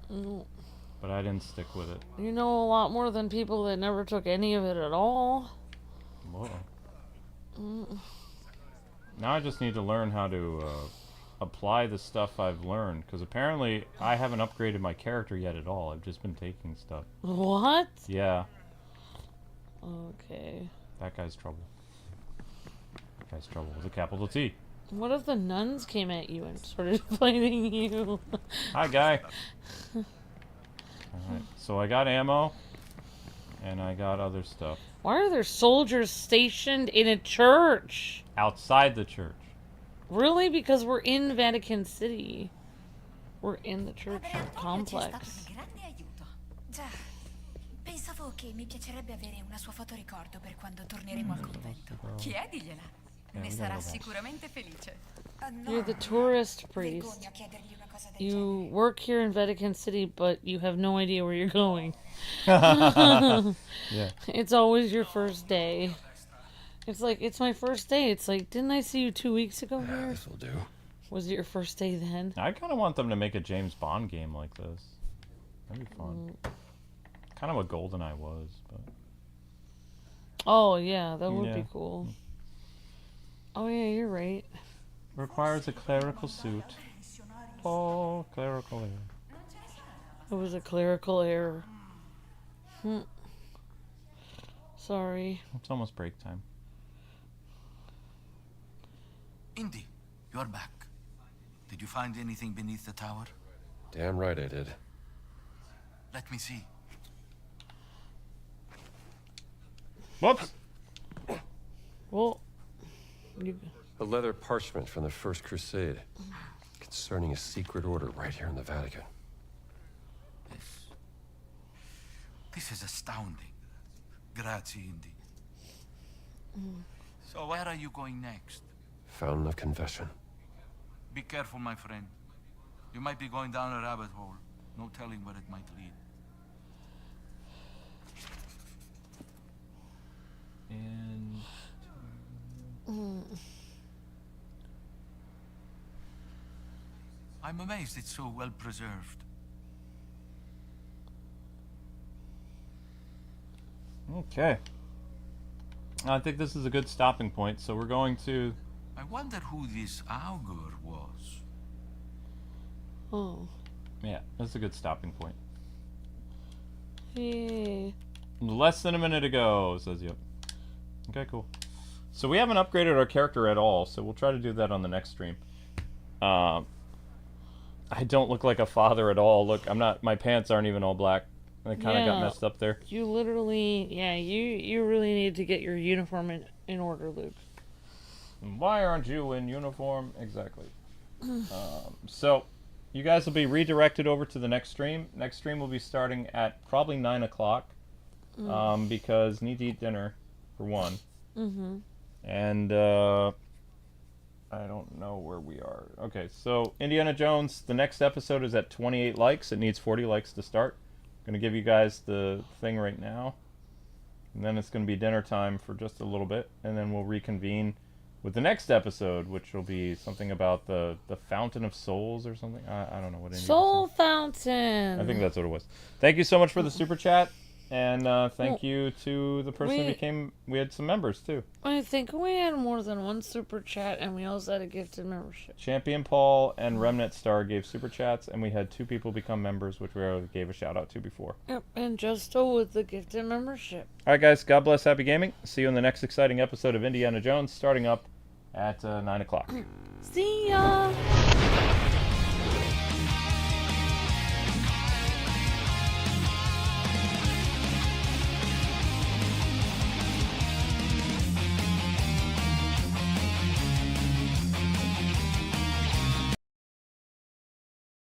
But I didn't stick with it. You know a lot more than people that never took any of it at all. Whoa. Now I just need to learn how to apply the stuff I've learned, because apparently I haven't upgraded my character yet at all. I've just been taking stuff. What? Yeah. Okay. That guy's trouble. That guy's trouble with a capital T. What if the nuns came at you and started fighting you? Hi, guy. Alright, so I got ammo, and I got other stuff. Why are there soldiers stationed in a church? Outside the church. Really? Because we're in Vatican City. We're in the church complex. Già, pensavo che mi piacerebbe avere una sua foto ricordo per quando torneremo al convento. Chiedigliela. Ne sarà sicuramente felice. You're the tourist priest. You work here in Vatican City, but you have no idea where you're going. Yeah. It's always your first day. It's like, it's my first day. It's like, didn't I see you 2 weeks ago here? This'll do. Was it your first day then? I kind of want them to make a James Bond game like this. That'd be fun. Kind of what GoldenEye was, but... Oh, yeah, that would be cool. Oh, yeah, you're right. Requires a clerical suit. Oh, clerical error. It was a clerical error. Sorry. It's almost break time. Indy, you're back. Did you find anything beneath the tower? Damn right I did. Let me see. Whoops! Well, A leather parchment from the First Crusade concerning a secret order right here in the Vatican. This is astounding. Grazie, Indy. So where are you going next? Fountain of Confession. Be careful, my friend. You might be going down a rabbit hole. No telling where it might lead. And... I'm amazed it's so well preserved. Okay. I think this is a good stopping point, so we're going to... I wonder who this augur was. oh. Yeah, that's a good stopping point. Yay. Less than a minute ago, says yep. Okay, cool. So we haven't upgraded our character at all, so we'll try to do that on the next stream. I don't look like a father at all. Look, I'm not. My pants aren't even all black. They kind of got messed up there. You literally, you really need to get your uniform in order, Luke. Why aren't you in uniform? Exactly. So, you guys will be redirected over to the next stream. Next stream will be starting at probably 9 o'clock. Because need to eat dinner, for one. And, I don't know where we are. Okay, so Indiana Jones, the next episode is at 28 likes. It needs 40 likes to start. I'm going to give you guys the thing right now. And then it's going to be dinner time for just a little bit. And then we'll reconvene with the next episode, which will be something about the Fountain of Souls or something. I don't know what it is. Soul Fountain! I think that's what it was. Thank you so much for the super chat. And thank you to the person who became... We had some members, too. I think we had more than one super chat, and we also had a gifted membership. Champion Paul and Remnant Star gave super chats, and we had 2 people become members, which we already gave a shout-out to before. Yep, and Justo with the gifted membership. Alright, guys. God bless. Happy gaming. See you in the next exciting episode of Indiana Jones, starting up at 9 o'clock. See ya!